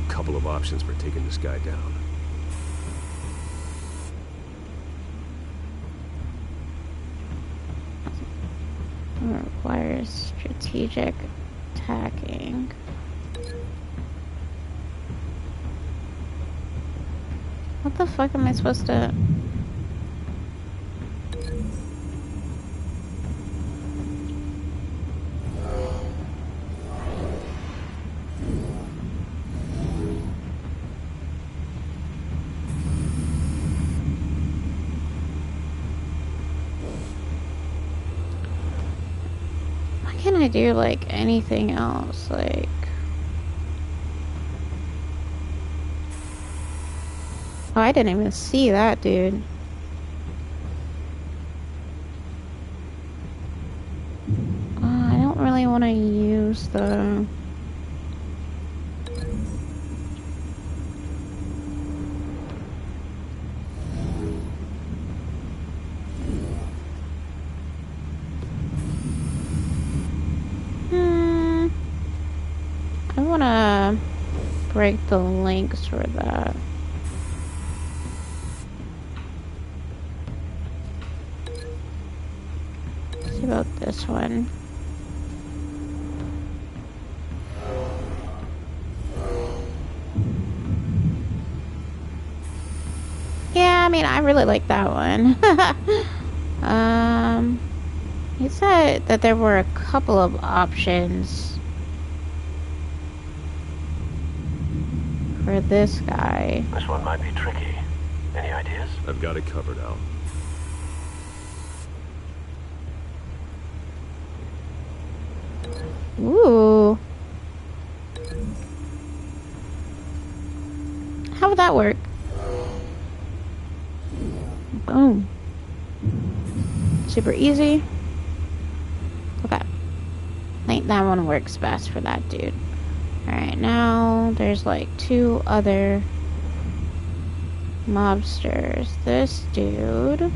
Couple of options for taking this guy down. Requires strategic attacking. What the fuck am I supposed to... Why can't I do like anything else? Like... Oh, I didn't even see that, dude. I don't really want to use the... I want to break the links for that. Let's see about this one. Yeah, I mean, I really like that one. He said that there were a couple of options for this guy. This one might be tricky. Any ideas? I've got it covered, Al. Ooh. How would that work? Boom. Super easy. Okay. I think that one works best for that dude. Alright, now there's like 2 other mobsters. This dude. Is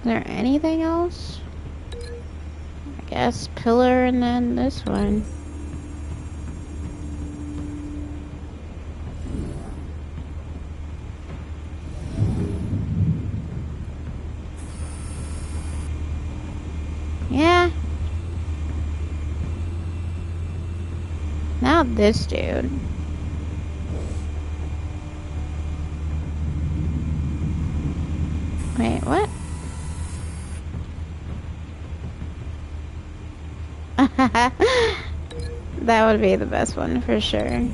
there anything else? I guess pillar and then this one. Yeah. Now this dude. Wait, what? That would be the best one for sure.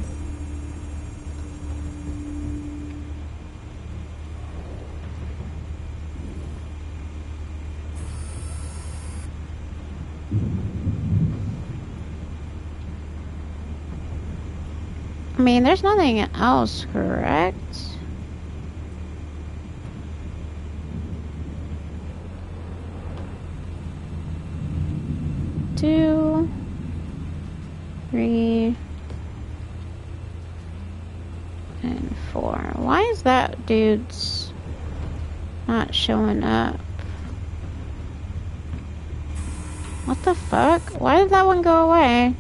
I mean, there's nothing else, correct? Two, 3, and 4. Why is that dude's not showing up? What the fuck? Why did that one go away?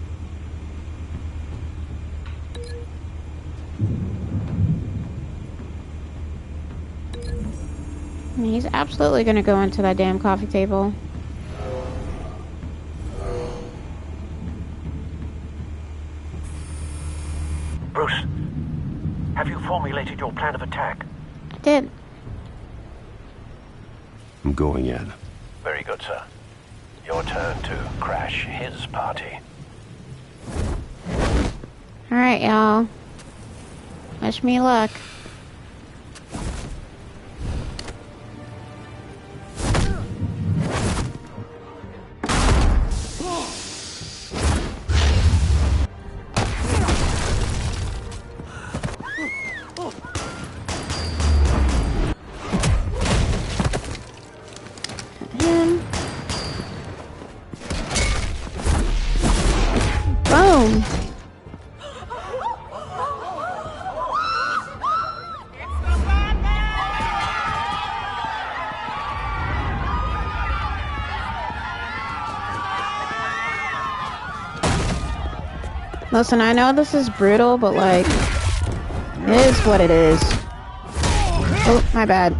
I mean, he's absolutely gonna go into that damn coffee table. Bruce, have you formulated your plan of attack? I did. I'm going in. Very good, sir. Your turn to crash his party. Alright, y'all. Wish me luck. Boom. Listen, I know this is brutal, but like, it is what it is. Oh, my bad.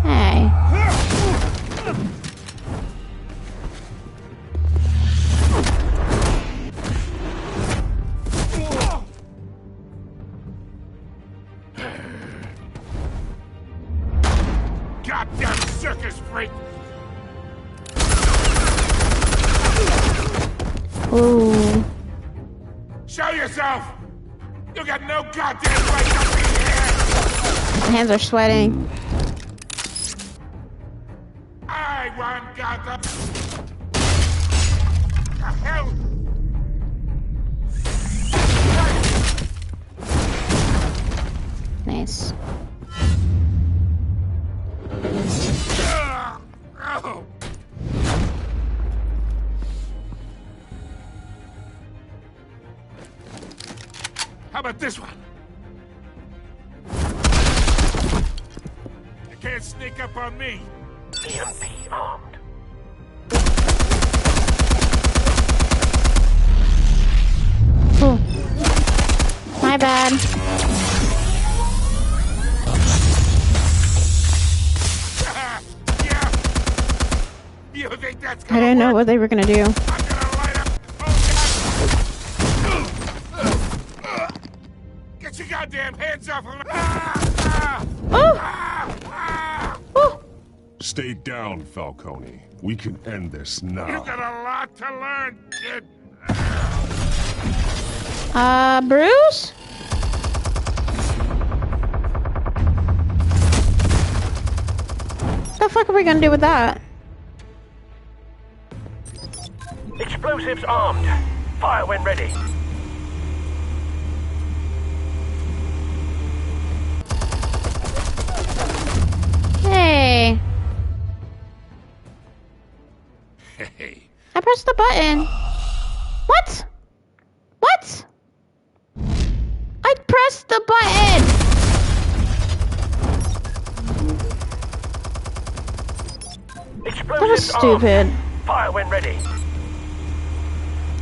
Hey. Goddamn circus freak! Ooh. Show yourself! You got no goddamn right to be here! My hands are sweating. I want Gotham. The hell? Nice. Oh. How about this one? You can't sneak up on me. EMP armed. Oh. My bad. Yeah. You think that's I didn't know what they were gonna do. Get your goddamn hands off of me! Stay down, Falcone. We can end this now. You got a lot to learn, kid. Bruce? What the fuck are we gonna do with that? Explosives armed. Fire when ready. Hey. Hey. I pressed the button. What? What? I pressed the button. That was stupid. Fire when ready.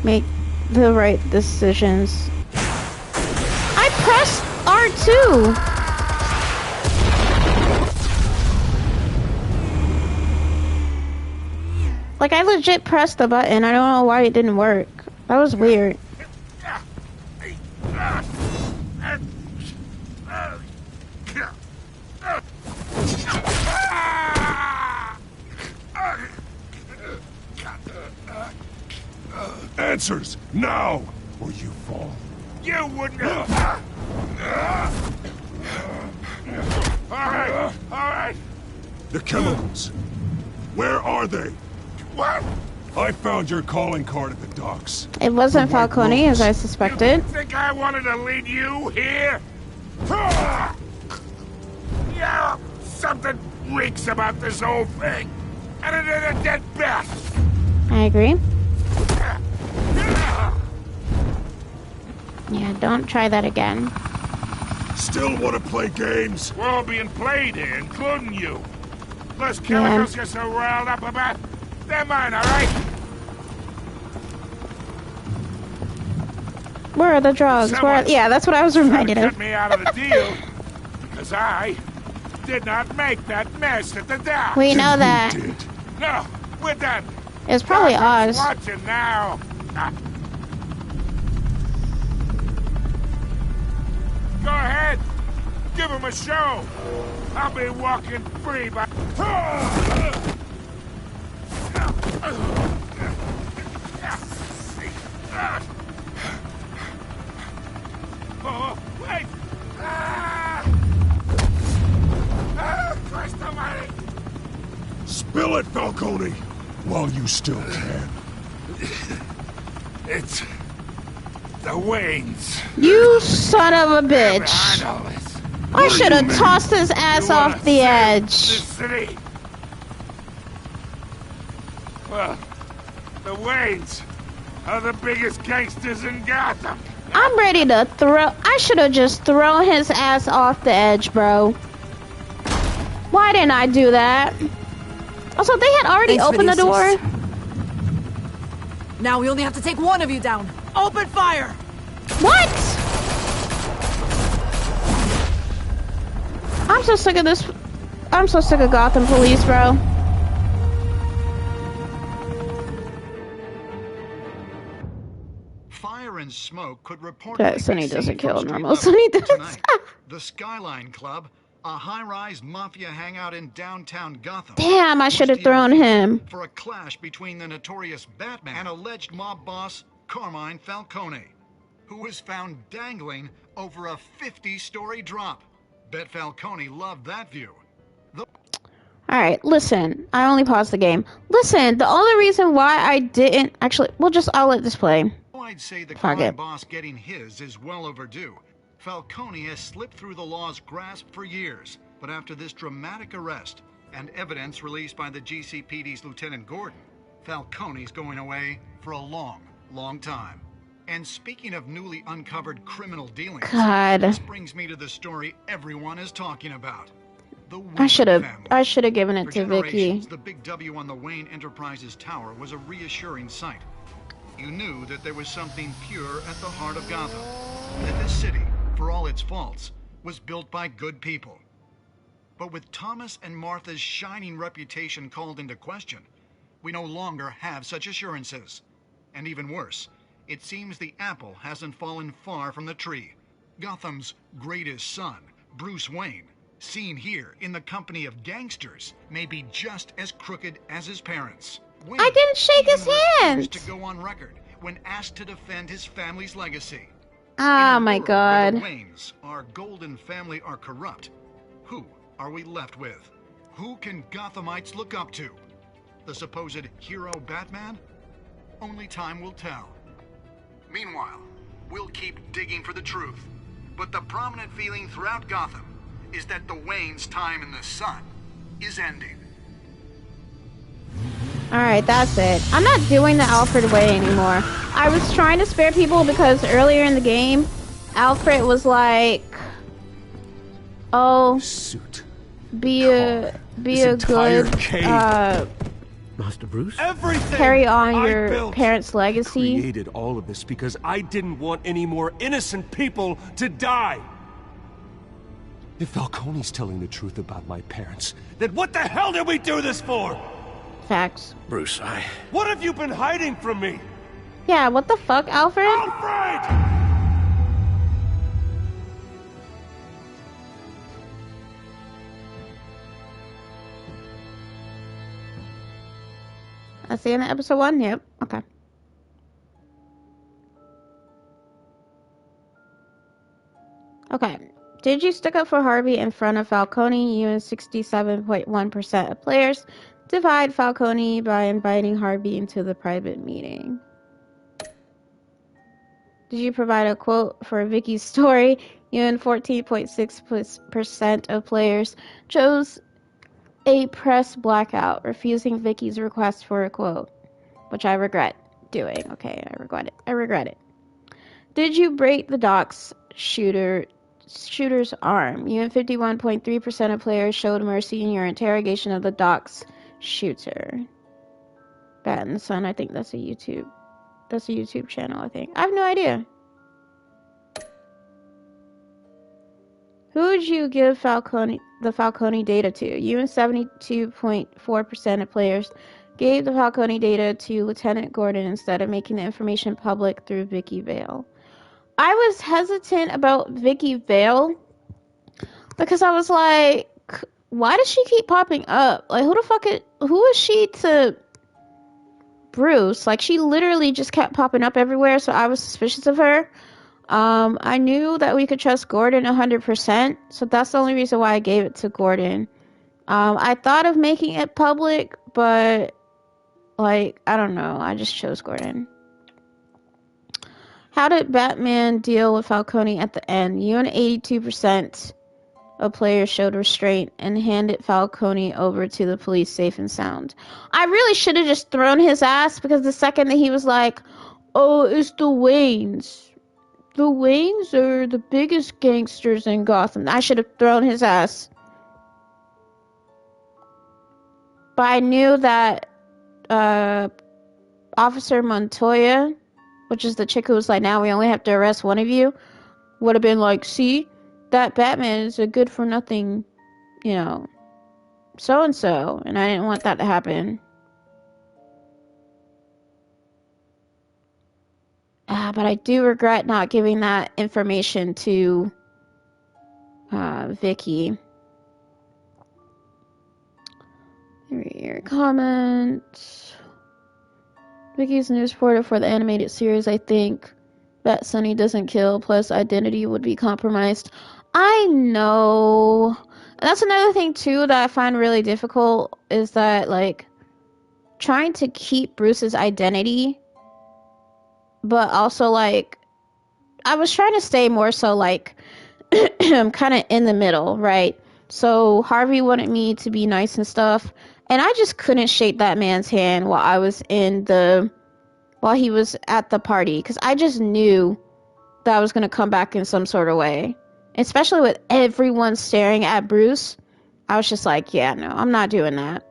Make the right decisions. I pressed R2. Like, I legit pressed the button. I don't know why it didn't work. That was weird. Answers, now, or you fall. You wouldn't. All right. The chemicals. Where are they? What? I found your calling card at the docks. It wasn't Falcone, as I suspected. You think I wanted to lead you here? Yeah, something reeks about this whole thing. And it is a dead bat. I agree. Yeah, don't try that again. Still want to play games? We're all being played here, including you. Those chemicals you're so riled up about, they're mine, all right? Where are the drugs? Yeah, that's what I was reminded of. Cut me out of the deal because I did not make that mess at the dock. We know that. No, we're done. It's probably Oz. Watching now. Go ahead. Give him a show. I'll be walking free by... Oh, wait! Christ almighty! Spill it, Falcone, while you still can. It's... the Waynes. You son of a bitch. I should have tossed his ass off the edge. This city? Well, the Waynes are the biggest gangsters in Gotham. I'm ready to throw... I should have just thrown his ass off the edge, bro. Why didn't I do that? Also, they had already opened the door. Now we only have to take one of you down. Open fire! What? I'm so sick of this. I'm so sick of Gotham police, bro. Fire and smoke could reportedly That Sonny be doesn't seen kill from normal. street Sonny level does. tonight. The Skyline Club, a high-rise mafia hangout in downtown Gotham. Damn, I should have thrown him. For a clash between the notorious Batman and alleged mob boss Carmine Falcone, who was found dangling over a 50-story drop. Bet Falcone loved that view. Alright, listen. I only paused the game. Listen, the only reason why I didn't... Actually, I'll let this play. I'd say the Fuck crime it. boss getting his is well overdue. Falcone has slipped through the law's grasp for years, but after this dramatic arrest and evidence released by the GCPD's Lieutenant Gordon, Falcone's going away for a long, long time. And speaking of newly uncovered criminal dealings, God. This brings me to the story everyone is talking about. The Wayne I should family. have given it For to Vicky. generations, the big W on the Wayne Enterprises tower was a reassuring sight. You knew that there was something pure at the heart of Gotham. That this city, for all its faults, was built by good people. But with Thomas and Martha's shining reputation called into question, we no longer have such assurances. And even worse, it seems the apple hasn't fallen far from the tree. Gotham's greatest son, Bruce Wayne, seen here in the company of gangsters, may be just as crooked as his parents. Wayne I didn't shake his even hand. refused to go on record when asked to defend his family's legacy. Oh my Where god. the Waynes, our golden family, are corrupt, who are we left with? Who can Gothamites look up to? The supposed hero Batman? Only time will tell. Meanwhile, we'll keep digging for the truth. But the prominent feeling throughout Gotham is that the Waynes' time in the sun is ending. Alright, that's it. I'm not doing the Alfred way anymore. I was trying to spare people because earlier in the game, Alfred was like, oh, be a good, Master Bruce? Everything carry on I your built. parents' legacy. Created all of this because I didn't want any more innocent people to die. If Falcone's telling the truth about my parents, then what the hell did we do this for? Facts. Bruce, What have you been hiding from me? Yeah, what the fuck, Alfred? Alfred! That's the end of episode 1? Yep. Okay. Okay. Did you stick up for Harvey in front of Falcone? You and 67.1% of players defied Falcone by inviting Harvey into the private meeting. Did you provide a quote for Vicky's story? You and 14.6% of players chose a press blackout, refusing Vicky's request for a quote, which I regret doing. Okay, I regret it. Did you break the dock's shooter's arm? You and 51.3% of players showed mercy in your interrogation of the dock's shooter. Bat in the Sun, I think that's a YouTube channel, I think. I have no idea. Who would you give the Falcone data to? You and 72.4% of players gave the Falcone data to Lieutenant Gordon instead of making the information public through Vicky Vale. I was hesitant about Vicky Vale because I was like, why does she keep popping up? Like, who is she to Bruce? Like, she literally just kept popping up everywhere, so I was suspicious of her. I knew that we could trust Gordon 100%, so that's the only reason why I gave it to Gordon. I thought of making it public, but, like, I don't know. I just chose Gordon. How did Batman deal with Falcone at the end? You and 82% of players showed restraint and handed Falcone over to the police safe and sound. I really should have just thrown his ass, because the second that he was like, oh, it's the Waynes. The Waynes are the biggest gangsters in Gotham. I should have thrown his ass. But I knew that Officer Montoya, which is the chick who was like, now we only have to arrest one of you, would have been like, see, that Batman is a good for nothing, so-and-so. And I didn't want that to happen. But I do regret not giving that information to Vicky. Read your comments. Vicky's news reporter for the animated series, I think. Bat Sunny doesn't kill, plus identity would be compromised. I know. That's another thing too that I find really difficult is that like trying to keep Bruce's identity, but also like I was trying to stay more so like kind of in the middle, right? So Harvey wanted me to be nice and stuff, and I just couldn't shake that man's hand while he was at the party because I just knew that I was gonna come back in some sort of way, especially with everyone staring at Bruce. I was just like, yeah, no, I'm not doing that.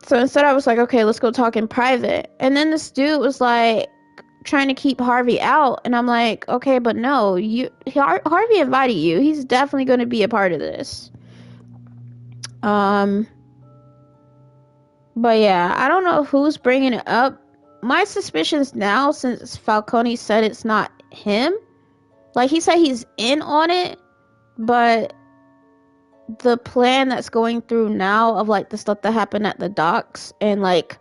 So instead I was like, okay, let's go talk in private. And then this dude was like trying to keep Harvey out, and I'm like, okay, but no, Harvey invited you. He's definitely going to be a part of this. But yeah, I don't know who's bringing it up. My suspicions now, since Falcone said it's not him, like he said he's in on it, but the plan that's going through now of like the stuff that happened at the docks and like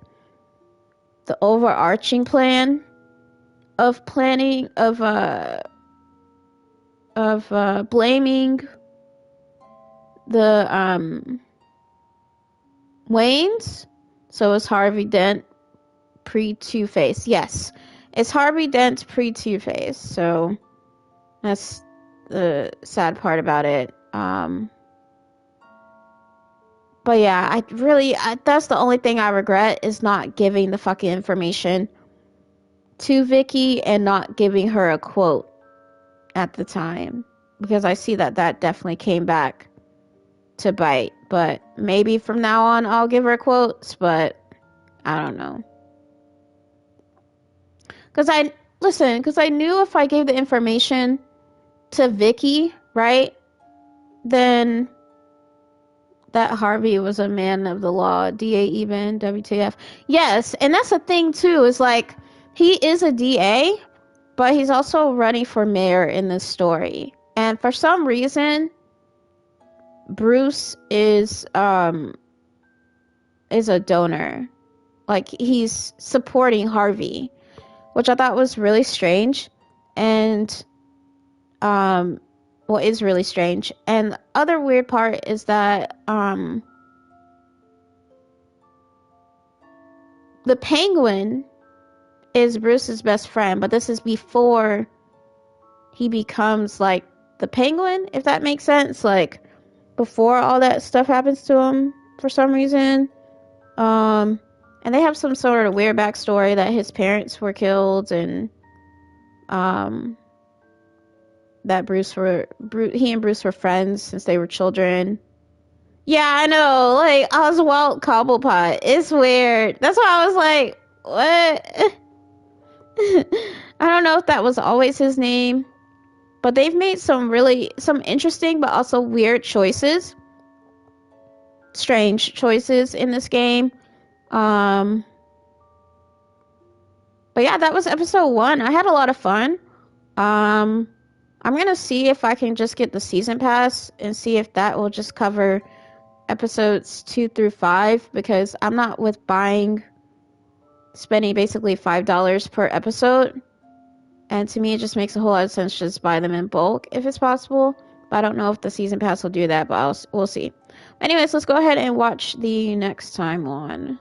the overarching plan of planning of blaming the Waynes. So it's Harvey Dent pre Two-Face. Yes, it's Harvey Dent pre Two-Face. So that's the sad part about it. But yeah, that's the only thing I regret is not giving the fucking information to Vicky and not giving her a quote at the time, because I see that definitely came back to bite. But maybe from now on I'll give her quotes, but I don't know. Because I knew if I gave the information to Vicky, right, then that Harvey was a man of the law, DA even, WTF. Yes, and that's the thing too, is like he is a DA, but he's also running for mayor in this story. And for some reason, Bruce is a donor. Like he's supporting Harvey, which I thought was really strange. And is really strange. And the other weird part is that the Penguin is Bruce's best friend, but this is before he becomes like the Penguin, if that makes sense. Like before all that stuff happens to him for some reason. And they have some sort of weird backstory that his parents were killed, and that he and Bruce were friends since they were children. Yeah, I know. Like Oswald Cobblepot. It's weird. That's why I was like, what? I don't know if that was always his name, but they've made some interesting but also weird choices. Strange choices in this game. But yeah, that was episode 1. I had a lot of fun. I'm gonna see if I can just get the season pass and see if that will just cover episodes 2 through 5, because I'm not with spending basically $5 per episode. And to me, it just makes a whole lot of sense to just buy them in bulk if it's possible. But I don't know if the season pass will do that, but we'll see. Anyways, let's go ahead and watch the next time one,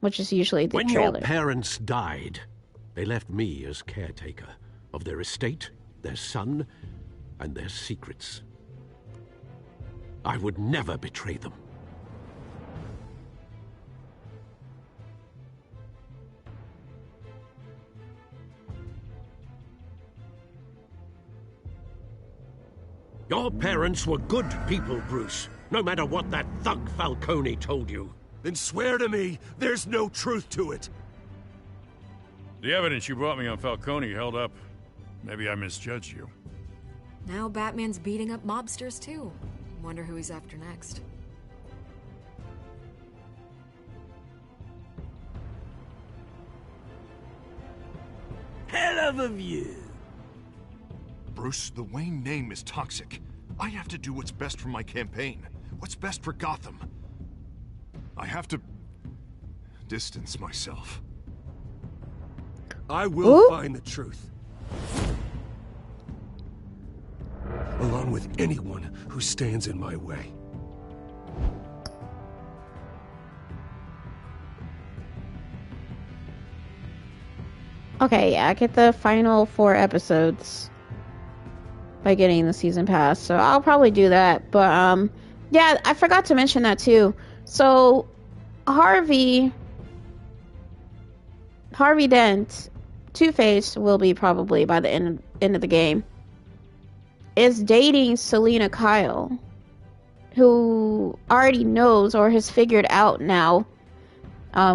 which is usually the trailer. When your parents died, they left me as caretaker of their estate, their son, and their secrets. I would never betray them. Your parents were good people, Bruce, no matter what that thug Falcone told you. Then swear to me there's no truth to it. The evidence you brought me on Falcone held up. Maybe I misjudged you. Now Batman's beating up mobsters, too. Wonder who he's after next. Hell of a view. Bruce, the Wayne name is toxic. I have to do what's best for my campaign. What's best for Gotham. I have to distance myself. I will find the truth. down with anyone who stands in my way. Okay, yeah, I get the final 4 episodes by getting the season pass, so I'll probably do that. But yeah, I forgot to mention that too. So Harvey Dent, Two-Face will be probably by the end of the game, is dating Selena Kyle, who already knows or has figured out now,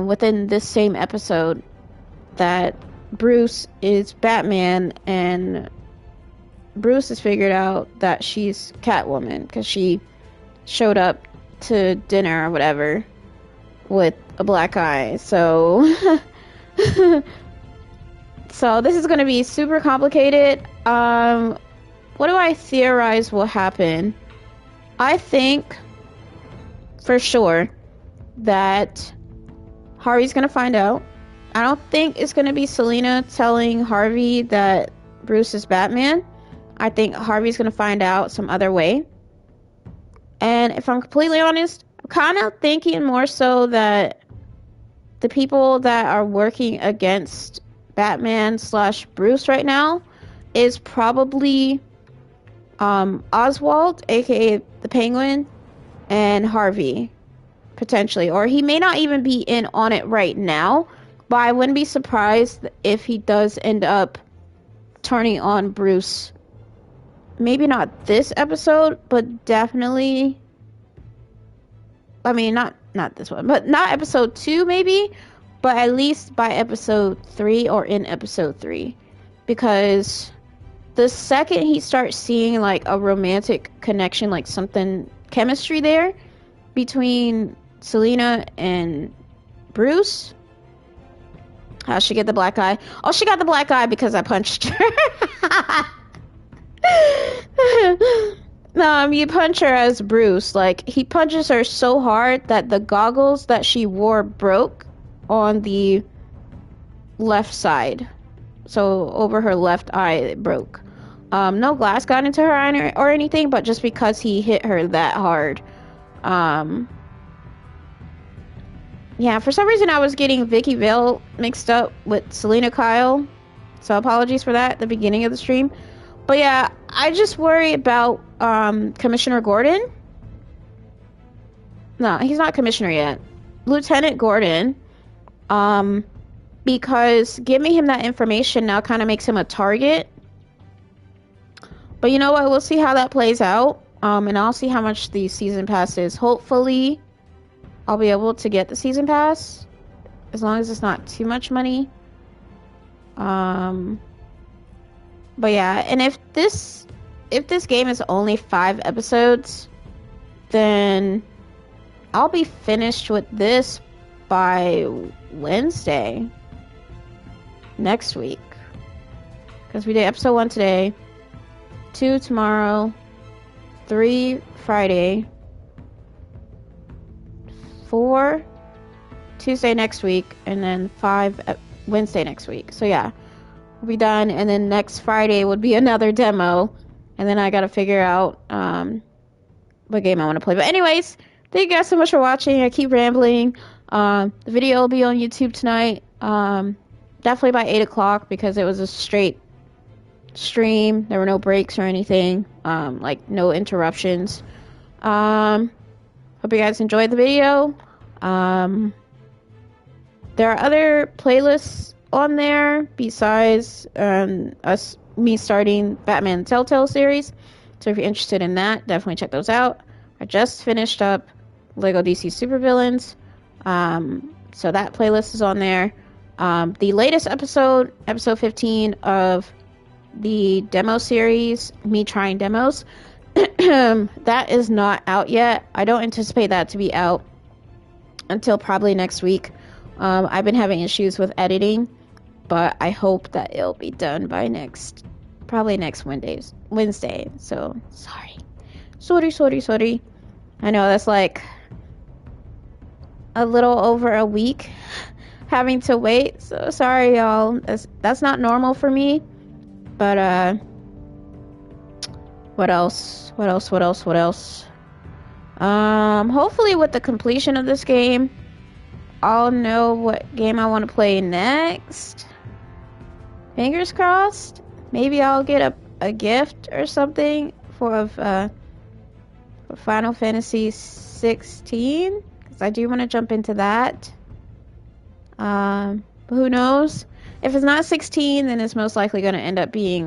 within this same episode, that Bruce is Batman, and Bruce has figured out that she's Catwoman because she showed up to dinner or whatever with a black eye. So so this is going to be super complicated. What do I theorize will happen? I think for sure that Harvey's going to find out. I don't think it's going to be Selena telling Harvey that Bruce is Batman. I think Harvey's going to find out some other way. And if I'm completely honest, I'm kind of thinking more so that the people that are working against Batman / Bruce right now is probably Oswald, aka the Penguin, and Harvey, potentially. Or he may not even be in on it right now, but I wouldn't be surprised if he does end up turning on Bruce. Maybe not this episode, but definitely, I mean, not this one, but not episode 2 maybe, but at least by episode 3 or in episode 3. Because the second he starts seeing like a romantic connection, like something, chemistry there between Selena and Bruce. How'd she get the black eye? Oh, she got the black eye because I punched her. You punch her as Bruce. Like, he punches her so hard that the goggles that she wore broke on the left side. So, over her left eye, it broke. No glass got into her eye or anything, but just because he hit her that hard. Yeah, for some reason I was getting Vicky Vale mixed up with Selena Kyle. So apologies for that at the beginning of the stream. But yeah, I just worry about Commissioner Gordon. No, he's not Commissioner yet. Lieutenant Gordon. Because giving him that information now kind of makes him a target. But you know what? We'll see how that plays out. And I'll see how much the season pass is. Hopefully, I'll be able to get the season pass. As long as it's not too much money. But yeah, and if this game is only 5 episodes, then I'll be finished with this by Wednesday next week. Because we did episode 1 today, 2 tomorrow, 3 Friday, 4 Tuesday next week, and then 5 Wednesday next week. So yeah, we'll be done, and then next Friday would be another demo, and then I gotta figure out what game I want to play. But anyways, thank you guys so much for watching. I keep rambling. The video will be on YouTube tonight, definitely by 8 o'clock, because it was a straight stream. There were no breaks or anything, like no interruptions. Hope you guys enjoyed the video. There are other playlists on there besides me starting Batman Telltale series. So if you're interested in that, definitely check those out. I just finished up Lego DC Supervillains. So that playlist is on there. The latest episode 15 of the demo series, me trying demos, that is not out yet. I don't anticipate that to be out until probably next week. I've been having issues with editing, but I hope that it'll be done by probably next Wednesday. So sorry. I know that's like a little over a week having to wait. So sorry, y'all. That's not normal for me. But What else? What else? What else? What else? Hopefully with the completion of this game, I'll know what game I want to play next. Fingers crossed. Maybe I'll get a gift or something for Final Fantasy 16, because I do want to jump into that. But who knows? If it's not 16, then it's most likely going to end up being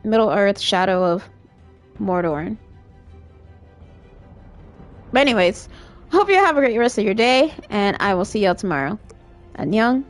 Middle-earth: Shadow of Mordor. But anyways, hope you have a great rest of your day, and I will see y'all tomorrow. Annyeong.